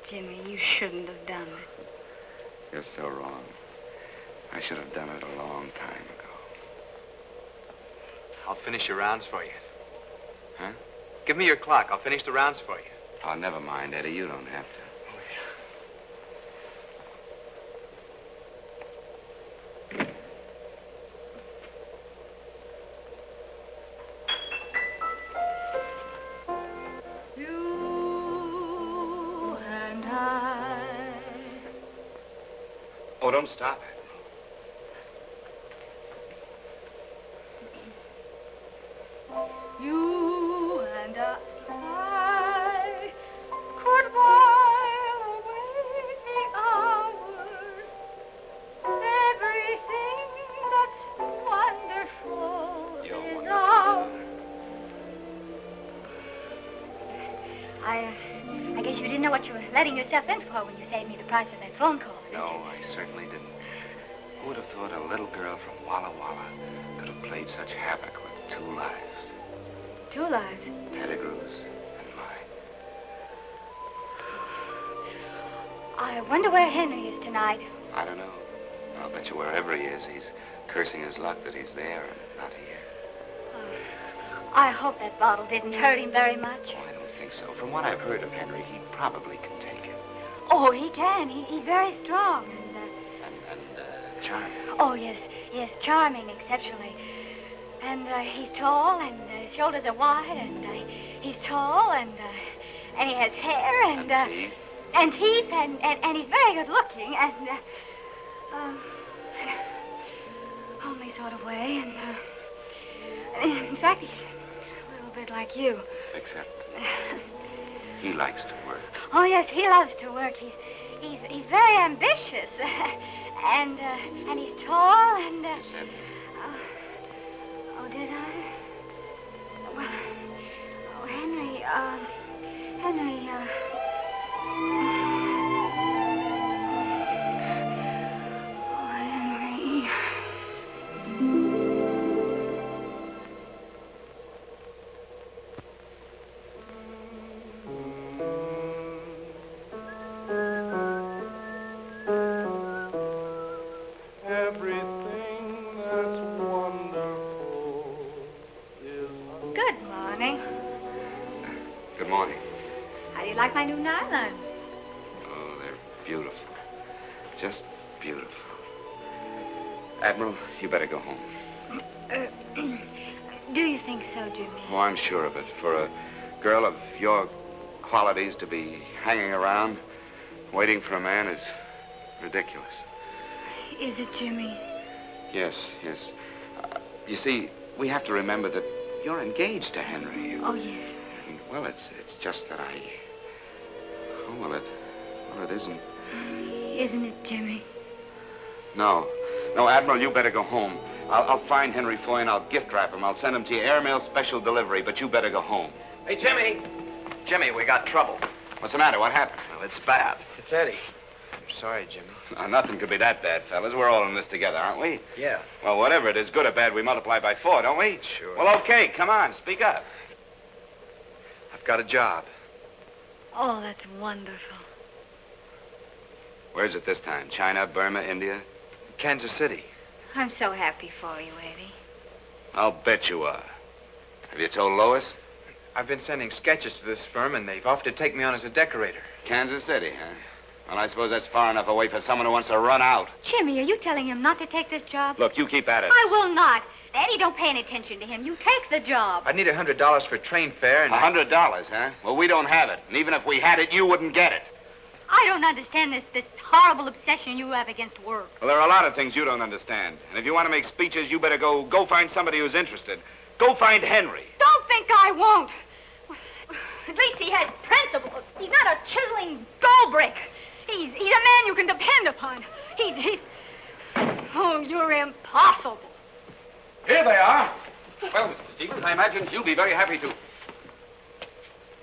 Jimmy, you shouldn't have done it. You're so wrong. I should have done it a long time ago. I'll finish your rounds for you. Huh? Give me your clock. I'll finish the rounds for you. Oh, never mind, Eddie. You don't have to. Oh, don't stop it. You and I could while away the hours. Everything that's wonderful is ours. I guess you didn't know what you were letting yourself in for when you saved me the price of that phone call. No, I certainly didn't. Who would have thought a little girl from Walla Walla could have played such havoc with 2 lives? 2 lives? Pettigrew's and mine. I wonder where Henry is tonight. I don't know. I'll bet you wherever he is, he's cursing his luck that he's there and not here. I hope that bottle didn't hurt him very much. Oh, I don't think so. From what I've heard of Henry, he probably can take it. Oh, he can. He's very strong and charming. Oh, yes, charming, exceptionally. And he's tall, and his shoulders are wide, and he's tall, and he has hair, and teeth. And teeth, and he's very good looking, and homely sort of way, and in fact, he's a little bit like you. Except he likes to work. Oh, yes, he loves to work. He's very ambitious, and he's tall, and You said oh, did I? Well, oh, Henry, like my new nylon. Oh, they're beautiful. Just beautiful. Admiral, you better go home. Do you think so, Jimmy? Oh, I'm sure of it. For a girl of your qualities to be hanging around, waiting for a man is ridiculous. Is it, Jimmy? Yes. You see, we have to remember that you're engaged to Henry. Oh, yes. Well, it's just that I... Oh, well, it isn't. Isn't it, Jimmy? No, Admiral, you better go home. I'll find Henry Foy and I'll gift wrap him. I'll send him to you airmail special delivery, but you better go home. Hey, Jimmy. Jimmy, we got trouble. What's the matter? What happened? Well, it's bad. It's Eddie. I'm sorry, Jimmy. Nothing could be that bad, fellas. We're all in this together, aren't we? Yeah. Well, whatever it is, good or bad, we multiply by 4, don't we? Sure. Well, okay, come on, speak up. I've got a job. Oh, that's wonderful. Where's it this time? China, Burma, India? Kansas City. I'm so happy for you, Eddie. I'll bet you are. Have you told Lois? I've been sending sketches to this firm, and they've offered to take me on as a decorator. Kansas City, huh? Well, I suppose that's far enough away for someone who wants to run out. Jimmy, are you telling him not to take this job? Look, you keep at it. I will not. Eddie, don't pay any attention to him. You take the job. I need $100 for train fare, and $100, huh? Well, we don't have it. And even if we had it, you wouldn't get it. I don't understand this horrible obsession you have against work. Well, there are a lot of things you don't understand. And if you want to make speeches, you better go find somebody who's interested. Go find Henry. Don't think I won't. At least he has principles. He's not a chiseling gold brick. He's a man you can depend upon. He's... Oh, you're impossible. Here they are. Well, Mr. Stevens, I imagine you'll be very happy to...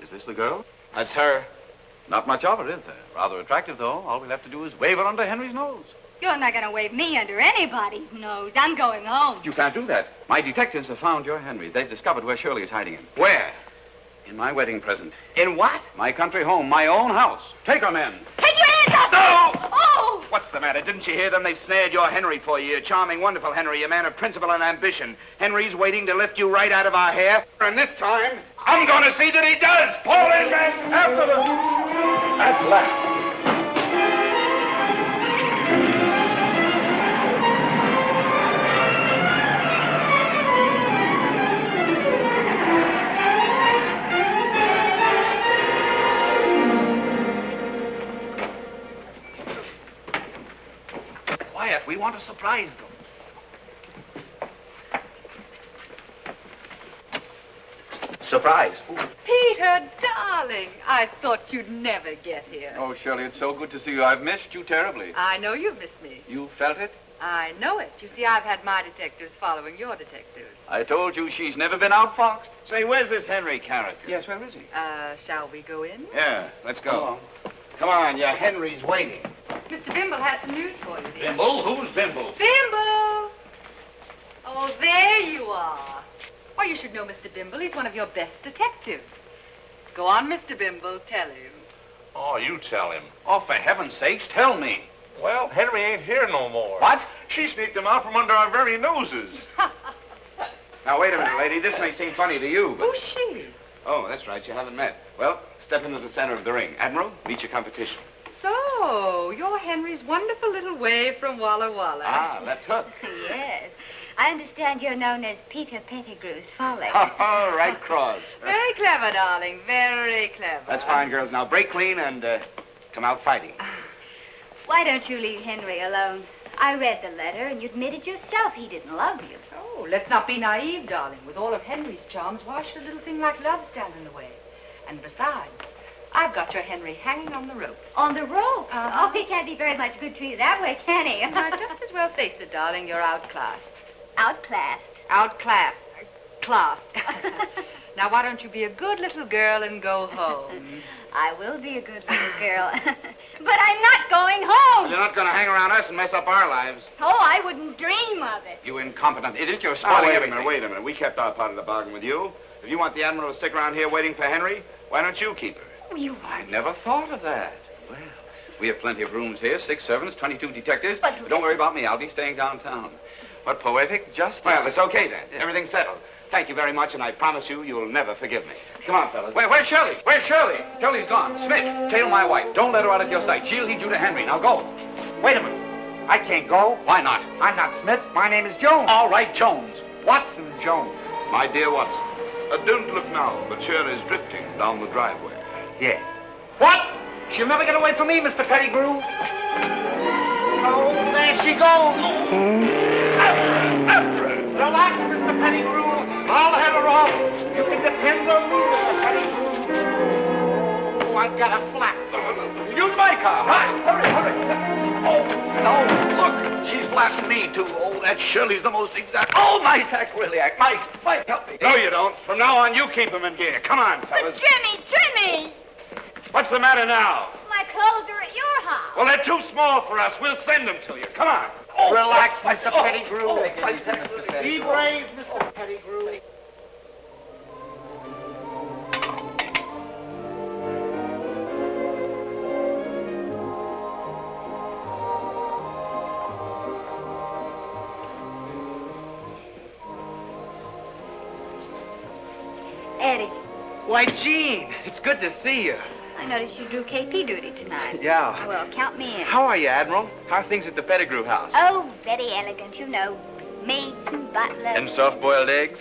Is this the girl? That's her. Not much of her, is there? Rather attractive, though. All we'll have to do is wave her under Henry's nose. You're not going to wave me under anybody's nose. I'm going home. You can't do that. My detectives have found your Henry. They've discovered where Shirley is hiding him. Where? In my wedding present. In what? My country home, my own house. Take her, men. Take your hands up! No! Oh! What's the matter? Didn't you hear them? They've snared your Henry for you. A charming, wonderful Henry, a man of principle and ambition. Henry's waiting to lift you right out of our hair. And this time, I'm going to see that he does. Fall in, men. After them. At last. We want to surprise them. Surprise? Peter, darling, I thought you'd never get here. Oh, Shirley, it's so good to see you. I've missed you terribly. I know you've missed me. You felt it? I know it. You see, I've had my detectives following your detectives. I told you she's never been outfoxed. Say, where's this Henry character? Yes, where is he? Shall we go in? Yeah, let's go. Come on, your Henry's waiting. Mr. Bimble has some news for you, dear. Bimble? Who's Bimble? Bimble! Oh, there you are. Why, you should know Mr. Bimble. He's one of your best detectives. Go on, Mr. Bimble. Tell him. Oh, you tell him. Oh, for heaven's sakes, tell me. Well, Henry ain't here no more. What? She sneaked him out from under our very noses. Now, wait a minute, lady. This may seem funny to you, but... Who's she? Oh, that's right. You haven't met. Well, step into the center of the ring. Admiral, meet your competition. So, you're Henry's wonderful little wave from Walla Walla. Ah, left hook. Yes. I understand you're known as Peter Pettigrew's Folly. Oh, right cross. Very clever, darling. Very clever. That's fine, girls. Now, break clean and come out fighting. Why don't you leave Henry alone? I read the letter, and you admitted yourself he didn't love you. Oh, let's not be naive, darling. With all of Henry's charms, why should a little thing like love stand in the way? And besides, I've got your Henry hanging on the ropes. On the ropes? Uh-huh. Oh, he can't be very much good to you that way, can he? Just as well face it, darling. You're outclassed. Outclassed? Outclassed. Classed. Now, why don't you be a good little girl and go home? I will be a good little girl. But I'm not going home. You're not going to hang around us and mess up our lives. Oh, I wouldn't dream of it. You incompetent idiot. You're Oh, spoiling wait a everything. minute, wait a minute. We kept our part of the bargain with you. If you want the Admiral to stick around here waiting for Henry, why don't you keep her? I never thought of that. Well, we have plenty of rooms here, 6 servants, 22 detectives. But don't worry about me. I'll be staying downtown. What poetic justice. Well, it's okay then. Everything's settled. Thank you very much, and I promise you, you'll never forgive me. Come on, fellas. Where's Shirley? Where's Shirley? Shirley's gone. Smith, tail my wife. Don't let her out of your sight. She'll lead you to Henry. Now go. Wait a minute. I can't go. Why not? I'm not Smith. My name is Jones. All right, Jones. Watson Jones. My dear Watson, don't look now, but Shirley's drifting down the driveway. Yeah. What? She'll never get away from me, Mr. Pettigrew. Oh, there she goes. Relax, Mr. Pettigrew. I'll head her off. You can depend on me, Mr. Pettigrew. Oh, I've got a flat. Use my car. Hurry, hurry. Oh, no, look. She's blasting me, too. Oh, that Shirley's the most exact. Oh, my sacrilege. Mike, help me. No, you don't. From now on, you keep him in gear. Come on, fellas. Jimmy! What's the matter now? My clothes are at your house. Well, they're too small for us. We'll send them to you. Come on. Oh, relax, Mr. Pettigrew. Oh, Be brave, Mr. Pettigrew. Eddie, Why, Jean, it's good to see you. I noticed you drew KP duty tonight. Yeah. Well, count me in. How are you, Admiral? How are things at the Pettigrew house? Oh, very elegant, you know. Maids and butlers. And soft-boiled eggs?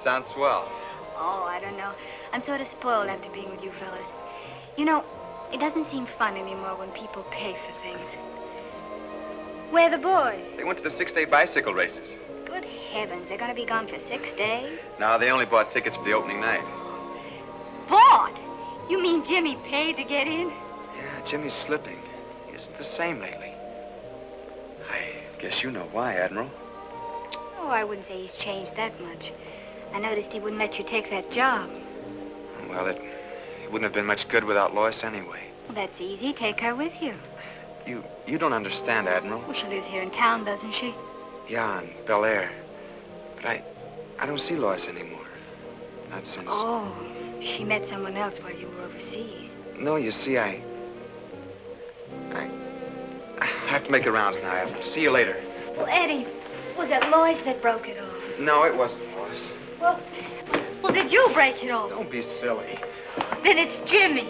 Sounds swell. Oh, I don't know. I'm sort of spoiled after being with you fellas. You know, It doesn't seem fun anymore when people pay for things. Where are the boys? They went to the 6-day bicycle races. Good heavens, they're going to be gone for 6 days? No, they only bought tickets for the opening night. Bought? You mean Jimmy paid to get in? Yeah, Jimmy's slipping. He isn't the same lately. I guess you know why, Admiral. Oh, I wouldn't say he's changed that much. I noticed he wouldn't let you take that job. Well, it wouldn't have been much good without Lois anyway. Well, that's easy. Take her with you. You don't understand, Admiral. Well, she lives here in town, doesn't she? Yeah, in Bel Air. But I don't see Lois anymore. Not since... Oh, she met someone else while you were overseas. No, you see, I have to make the rounds now, Admiral. See you later. Well, Eddie, was it Lois that broke it off? No, it wasn't Lois. Well, did you break it off? Don't be silly. Then it's Jimmy.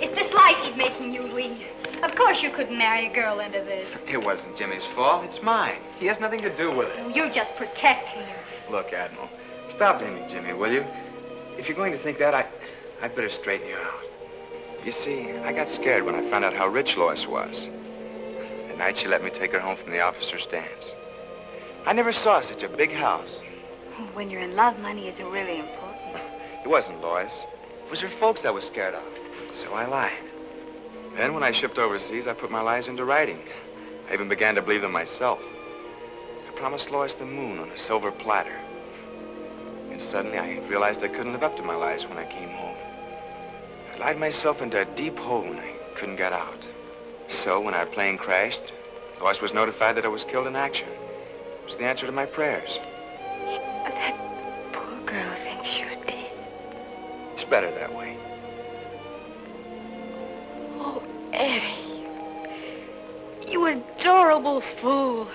It's this life he's making you lead. Of course you couldn't marry a girl into this. It wasn't Jimmy's fault. It's mine. He has nothing to do with it. Oh, you're just protecting her. Look, Admiral, stop blaming Jimmy, will you? If you're going to think that, I'd better straighten you out. You see, I got scared when I found out how rich Lois was. At night, she let me take her home from the officer's dance. I never saw such a big house. When you're in love, money isn't really important. It wasn't Lois. It was her folks I was scared of. So I lied. Then, when I shipped overseas, I put my lies into writing. I even began to believe them myself. I promised Lois the moon on a silver platter. And suddenly, I realized I couldn't live up to my lies when I came home. I lied myself into a deep hole and I couldn't get out. So, when our plane crashed, Lois was notified that I was killed in action. It was the answer to my prayers. That poor girl thinks you're dead. It's better that way. Oh, Eddie. You adorable fool.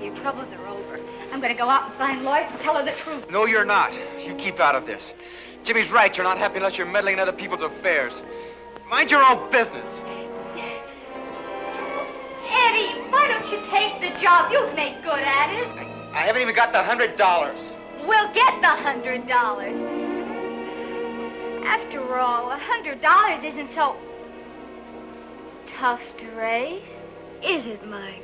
Your troubles are over. I'm going to go out and find Lois and tell her the truth. No, you're not. You keep out of this. Jimmy's right. You're not happy unless you're meddling in other people's affairs. Mind your own business. Eddie, why don't you take the job? You'd make good at it. I haven't even got the $100. We'll get the $100. After all, $100 isn't so tough to raise, is it, Mike?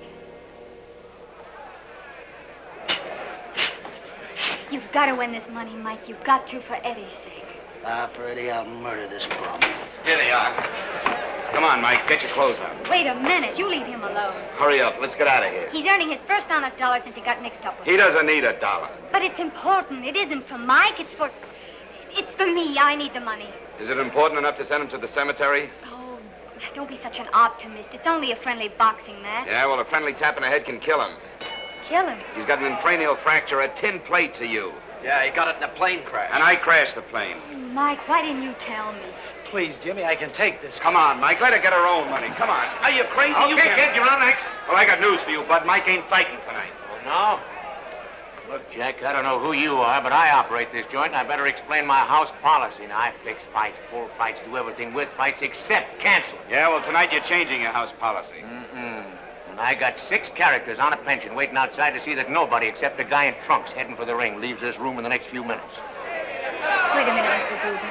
You've got to win this money, Mike. You've got to for Eddie's sake. For Eddie, I'll murder this bum. Here they are. Come on, Mike. Get your clothes on. Wait a minute. You leave him alone. Hurry up. Let's get out of here. He's earning his first honest dollar since he got mixed up with He doesn't need $1. But it's important. It isn't for Mike. It's for me. I need the money. Is it important enough to send him to the cemetery? Oh, don't be such an optimist. It's only a friendly boxing match. Yeah, well, a friendly tap in the head can kill him. Kill him? He's got an cranial fracture, a tin plate to you. Yeah, he got it in a plane crash. And I crashed the plane. Oh, Mike, why didn't you tell me? Please, Jimmy, I can take this. Come on, Mike. Let her get her own money. Come on. Are you crazy? Okay, You can't. kid, you're on next. Well, I got news for you, Bud. Mike ain't fighting tonight. Oh, no? Look, Jack, I don't know who you are, but I operate this joint, and I better explain my house policy. Now, I fix fights, full fights, do everything with fights except cancel. Yeah, well, tonight you're changing your house policy. And I got 6 characters on a pension waiting outside to see that nobody except the guy in trunks heading for the ring leaves this room in the next few minutes. Wait a minute, Mr. Gooden.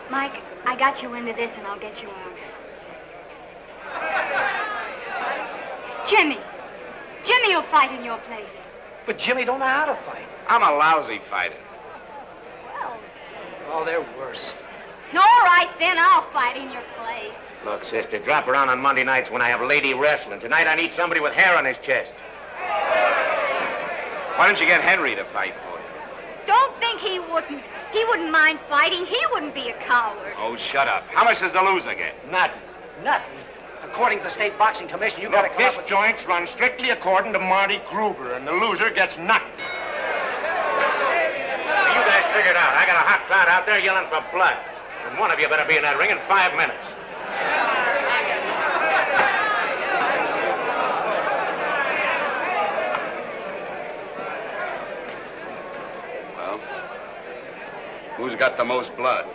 Mike, I got you into this, and I'll get you out. Jimmy. Jimmy will fight in your place. But Jimmy don't know how to fight. I'm a lousy fighter. Well... Oh, they're worse. All right, then. I'll fight in your place. Look, sister, drop around on Monday nights when I have lady wrestling. Tonight I need somebody with hair on his chest. Why don't you get Henry to fight for you? Don't think he wouldn't. He wouldn't mind fighting. He wouldn't be a coward. Oh, shut up. How much does the loser get? Nothing. Nothing. According to the State Boxing Commission, you gotta Look, come this up with... joint's run strictly according to Marty Gruber, and the loser gets nothing. You guys figure it out. I got a hot crowd out there yelling for blood. And one of you better be in that ring in 5 minutes. Well, who's got the most blood?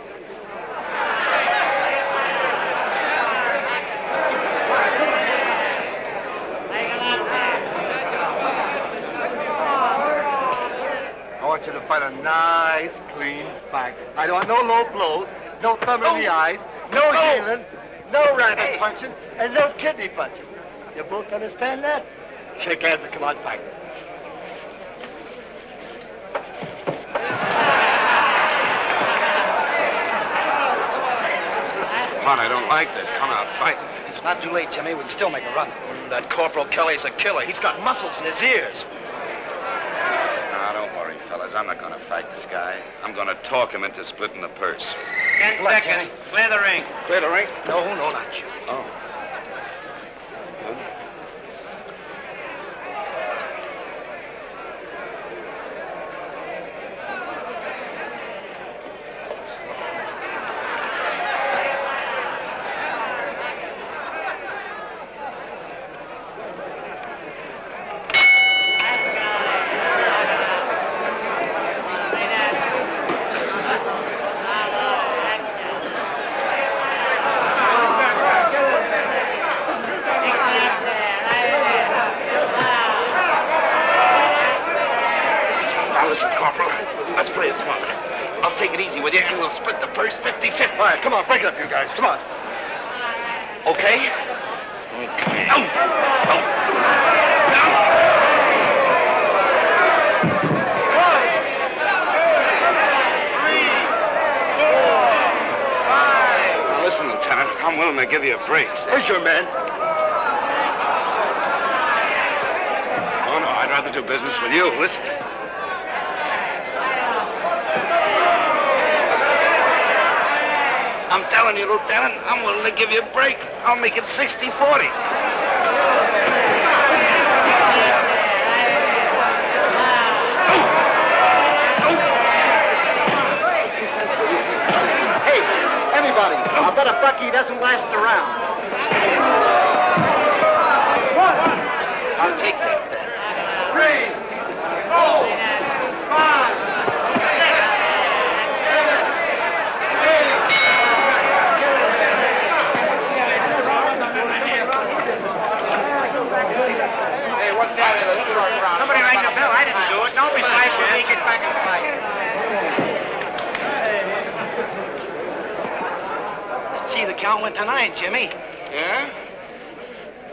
I want you to fight a nice, clean fight. I don't want no low blows, no thumb in the eyes, no healing, no rabbit punching, and no kidney punching. You both understand that? Shake hands and come on, fight. Come on, I don't like this. Come out, fight. It's not too late, Jimmy. We can still make a run. That Corporal Kelly's a killer. He's got muscles in his ears. Now, don't worry, fellas. I'm not going to fight this guy. I'm going to talk him into splitting the purse. 10 seconds. Clear the ring. Clear the ring? No, not you. Oh. All right, come on, break it up, you guys. Come on. Okay? Okay. No. Now, listen, Lieutenant. I'm willing to give you a break. Where's your man? Oh, no, I'd rather do business with you. Listen. I'm telling you, Lieutenant, I'm willing to give you a break. I'll make it 60-40. Hey, anybody, I bet a Bucky doesn't last around. I'll take that then. 3, 4, 5, 6, 7, 8. Hey, what's that in the short round? Somebody rang the bell. I didn't do it. Don't be flash when we get back and fight. Gee, the count went to 9, Jimmy. Yeah?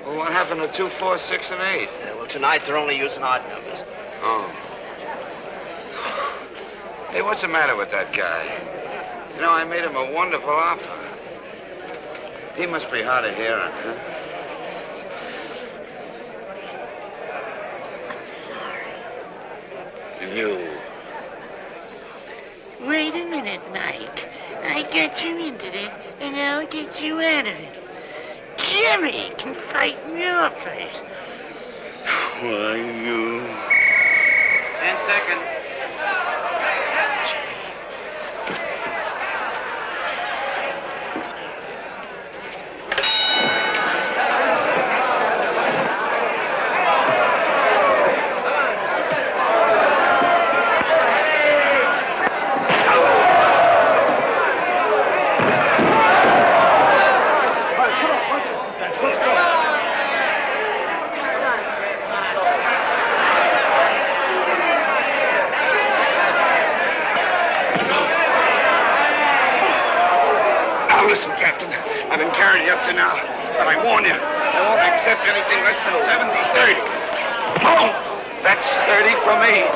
Well, what happened to 2, 4, 6, and 8? Yeah, well, tonight they're only using odd numbers. Oh. Hey, what's the matter with that guy? You know, I made him a wonderful offer. He must be hard of hearing, huh? You. Wait a minute, Mike. I got you into this, and I'll get you out of it. Jimmy can fight in your place. Why, you... 10 seconds. Listen, Captain, I've been carrying you up to now, but I warn you, I won't accept anything less than 70-30. Oh, that's 30 for me.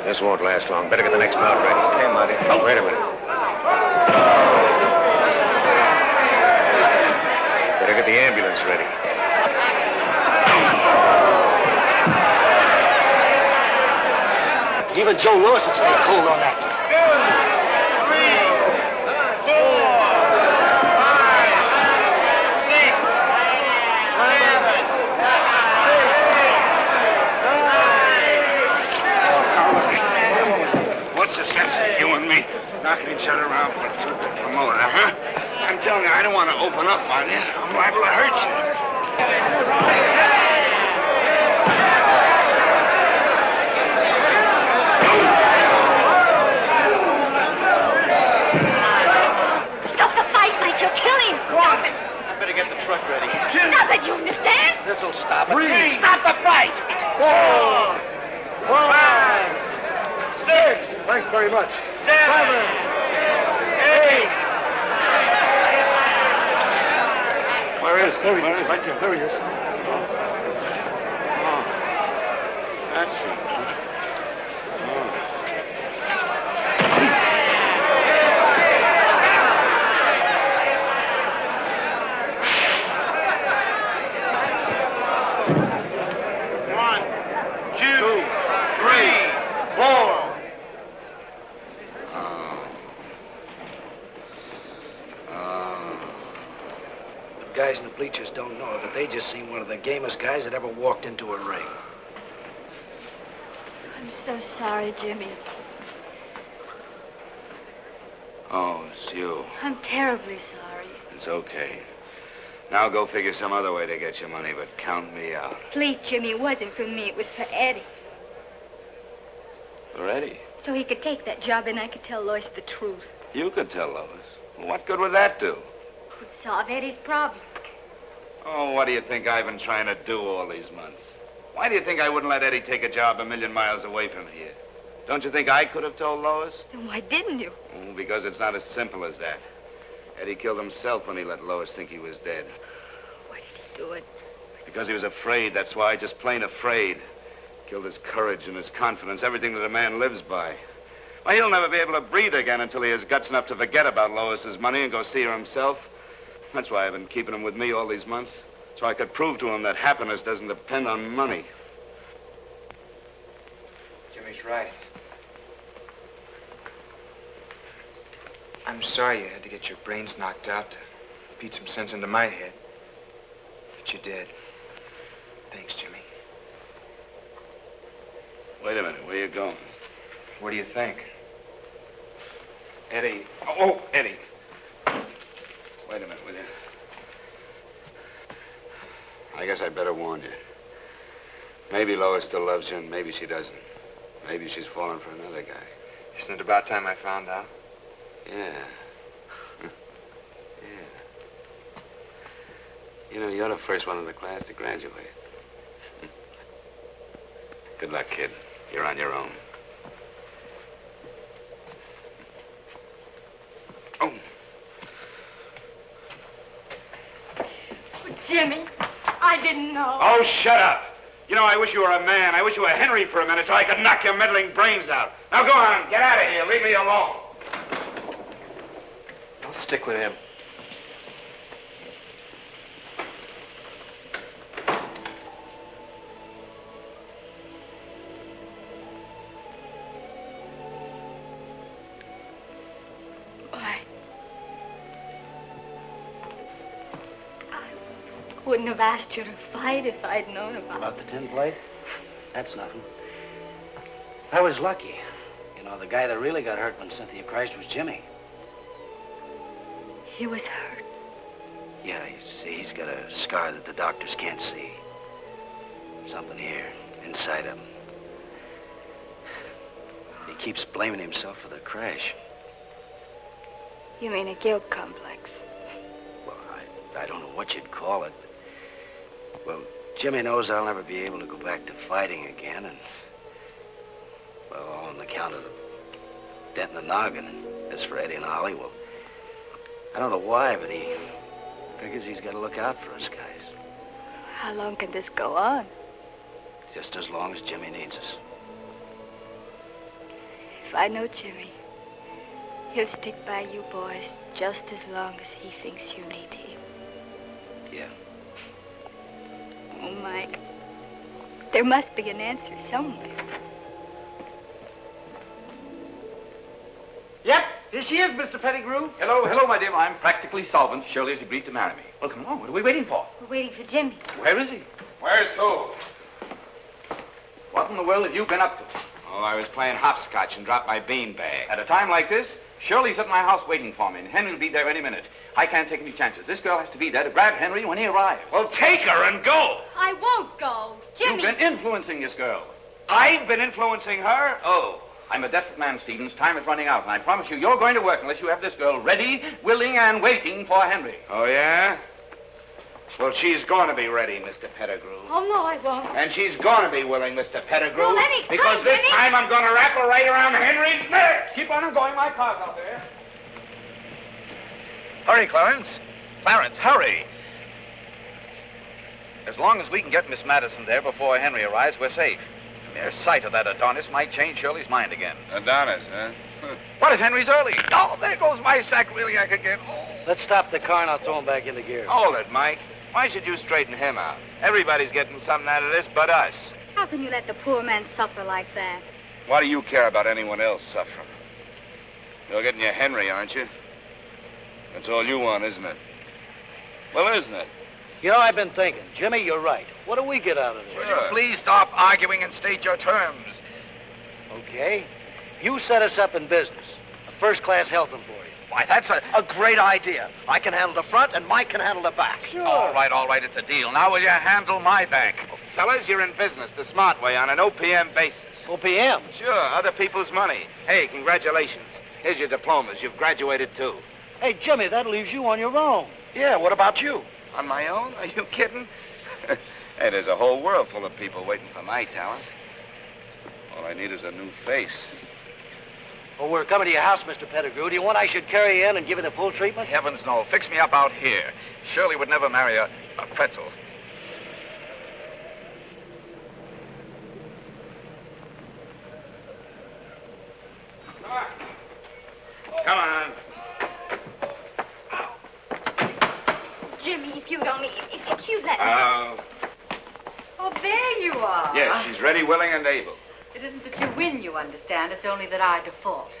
This won't last long. Better get the next mount ready. Okay, Marty. Oh, wait a minute. Better get the ambulance ready. Even Joe Lewis would stay cool on that. 3, 4, 5, 6, 7, 8. What's the sense of you and me knocking each other around for a two-bit promoter, huh? I'm telling you, I don't want to open up on you. I'm liable to hurt you. You're killing. Stop it. I better get the truck ready. Stop it, you understand? This'll stop it. Stop the fight! 4, Thanks very much. 7, 8. Where is it? There he is, right there. There he is. That's it. Guys in the bleachers don't know it, but they just seen one of the gamest guys that ever walked into a ring. I'm so sorry, Jimmy. Oh, it's you. I'm terribly sorry. It's okay. Now go figure some other way to get your money, but count me out. Please, Jimmy, it wasn't for me. It was for Eddie. For Eddie? So he could take that job and I could tell Lois the truth. You could tell Lois. Well, what good would that do? It would solve Eddie's problem. Oh, what do you think I've been trying to do all these months? Why do you think I wouldn't let Eddie take a job a million miles away from here? Don't you think I could have told Lois? Then why didn't you? Oh, because it's not as simple as that. Eddie killed himself when he let Lois think he was dead. Why did he do it? Because he was afraid, that's why, just plain afraid. Killed his courage and his confidence, everything that a man lives by. Why, he'll never be able to breathe again until he has guts enough to forget about Lois's money and go see her himself. That's why I've been keeping him with me all these months. So I could prove to him that happiness doesn't depend on money. Jimmy's right. I'm sorry you had to get your brains knocked out to beat some sense into my head. But you did. Thanks, Jimmy. Wait a minute, where you going? What do you think? Eddie. Oh, Eddie. Wait a minute, will you? I guess I'd better warn you. Maybe Lois still loves you, and maybe she doesn't. Maybe she's fallen for another guy. Isn't it about time I found out? Yeah. Yeah. You know, you're the first one in the class to graduate. Good luck, kid. You're on your own. Oh. Jimmy, I didn't know. Oh, shut up. You know, I wish you were a man. I wish you were Henry for a minute so I could knock your meddling brains out. Now go on, get out of here. Leave me alone. I'll stick with him. Wouldn't have asked you to fight if I'd known About the tin plate? That's nothing. I was lucky. You know, the guy that really got hurt when Cynthia crashed was Jimmy. He was hurt. Yeah, you see, he's got a scar that the doctors can't see. Something here, inside him. He keeps blaming himself for the crash. You mean a guilt complex? Well, I don't know what you'd call it. Well, Jimmy knows I'll never be able to go back to fighting again, and, well, all on account of the dent in the noggin. As for Eddie and Ollie, well, I don't know why, but he figures he's got to look out for us guys. How long can this go on? Just as long as Jimmy needs us. If I know Jimmy, he'll stick by you boys just as long as he thinks you need him. Yeah. Oh, Mike, there must be an answer somewhere. Yep, here she is, Mr. Pettigrew. Hello, my dear. I'm practically solvent. Shirley has agreed to marry me. Well, come on. What are we waiting for? We're waiting for Jimmy. Where is he? Where's who? What in the world have you been up to? Oh, I was playing hopscotch and dropped my beanbag. At a time like this, Shirley's at my house waiting for me, and Henry will be there any minute. I can't take any chances. This girl has to be there to grab Henry when he arrives. Well, take her and go. I won't go. Jimmy. You've been influencing this girl. I've been influencing her? Oh, I'm a desperate man, Stevens. Time is running out, and I promise you're going to work unless you have this girl ready, willing, and waiting for Henry. Oh, yeah? Well, she's going to be ready, Mr. Pettigrew. Oh, no, I won't. And she's going to be willing, Mr. Pettigrew. No, let me explain, because this Jimmy. time I'm going to wrap her right around Henry's neck. Keep on going. My car's out there. Hurry, Clarence. Clarence, hurry. As long as we can get Miss Madison there before Henry arrives, we're safe. The mere sight of that Adonis might change Shirley's mind again. Adonis, huh? What if Henry's early? Oh, there goes my sacroiliac again. Oh. Let's stop the car and I'll throw him back into gear. Hold it, Mike. Why should you straighten him out? Everybody's getting something out of this but us. How can you let the poor man suffer like that? Why do you care about anyone else suffering? You're getting your Henry, aren't you? That's all you want, isn't it? Well, isn't it? You know, I've been thinking. Jimmy, you're right. What do we get out of this? Will you please stop arguing and state your terms? Okay. You set us up in business. A first-class health employee. Why, that's a great idea. I can handle the front and Mike can handle the back. Sure. All right, it's a deal. Now will you handle my back? Fellas, you're in business the smart way on an OPM basis. OPM? Sure, other people's money. Hey, congratulations. Here's your diplomas. You've graduated, too. Hey, Jimmy, that leaves you on your own. Yeah, what about you? On my own? Are you kidding? Hey, there's a whole world full of people waiting for my talent. All I need is a new face. Well, we're coming to your house, Mr. Pettigrew. Do you want I should carry you in and give you the full treatment? Heavens, no. Fix me up out here. Shirley would never marry a pretzel. Come on. Jimmy, if you'd only... If you'd let me... Oh, there you are. Yes, she's ready, willing, and able. It isn't that you win, you understand. It's only that I default.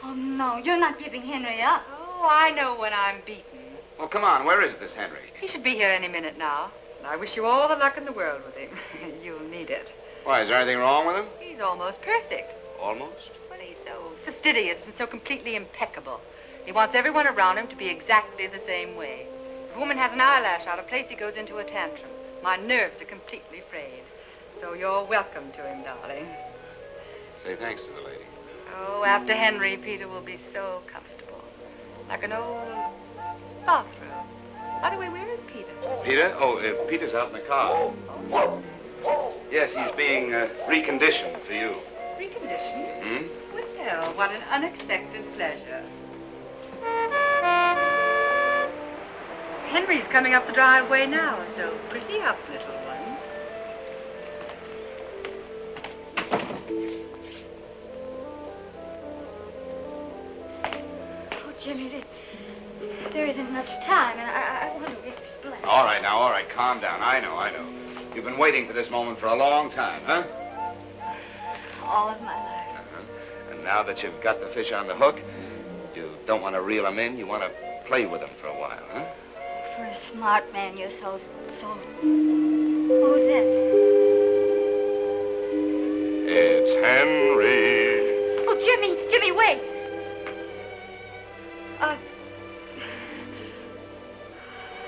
Oh, no, you're not giving Henry up. Oh, I know when I'm beaten. Well, come on. Where is this Henry? He should be here any minute now. I wish you all the luck in the world with him. You'll need it. Why, is there anything wrong with him? He's almost perfect. Almost? Well, he's so fastidious and so completely impeccable. He wants everyone around him to be exactly the same way. If a woman has an eyelash out of place, he goes into a tantrum. My nerves are completely frayed. So you're welcome to him, darling. Say thanks to the lady. Oh, after Henry, Peter will be so comfortable. Like an old bathroom. By the way, where is Peter? Peter? Oh, Peter's out in the car. Yes, he's being reconditioned for you. Reconditioned? Hmm? Well, what an unexpected pleasure. Henry's coming up the driveway now, so pretty up, little one. Oh, Jimmy, there isn't much time, and I want to explain. All right, now, all right. Calm down. I know. You've been waiting for this moment for a long time, huh? All of my life. And now that you've got the fish on the hook, you don't want to reel them in. You want to play with them for a while, huh? For a smart man, you're so... Who's that? It's Henry. Oh, Jimmy, wait.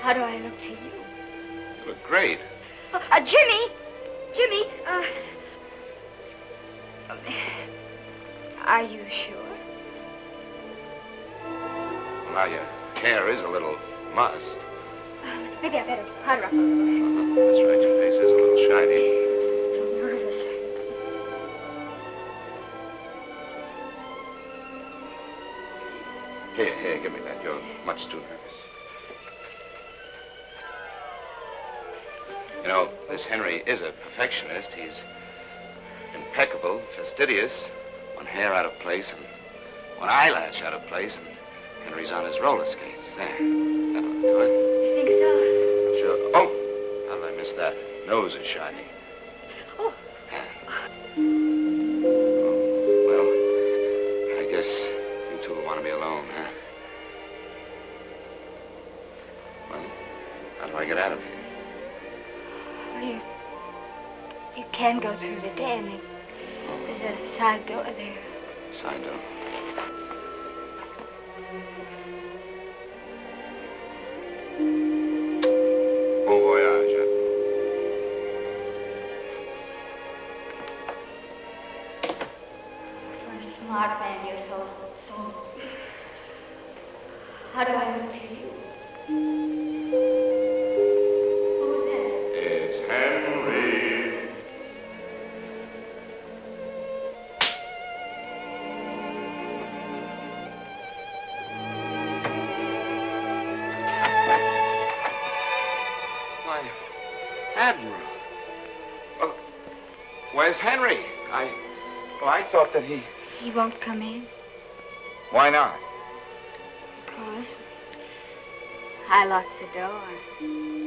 How do I look to you? You look great. Jimmy, are you sure? Well, now, your hair is a little mussed. Maybe I better powder up a little. That's right, your face is a little shiny. So nervous. Here, give me that. You're much too nervous. You know, this Henry is a perfectionist. He's impeccable, fastidious, one hair out of place and one eyelash out of place, and Henry's on his roller skates. There. That ought to do it. You think so? Sure. Oh, how did I miss that? Nose is shiny. Oh. Well, I guess you two will want to be alone, huh? Well, how do I get out of here? Well, you can go through the den. There's a side door there. Side door. Bon voyage. For a smart man, you're so... How do I look to you? where's Henry? I thought that he... He won't come in. Why not? Because I locked the door.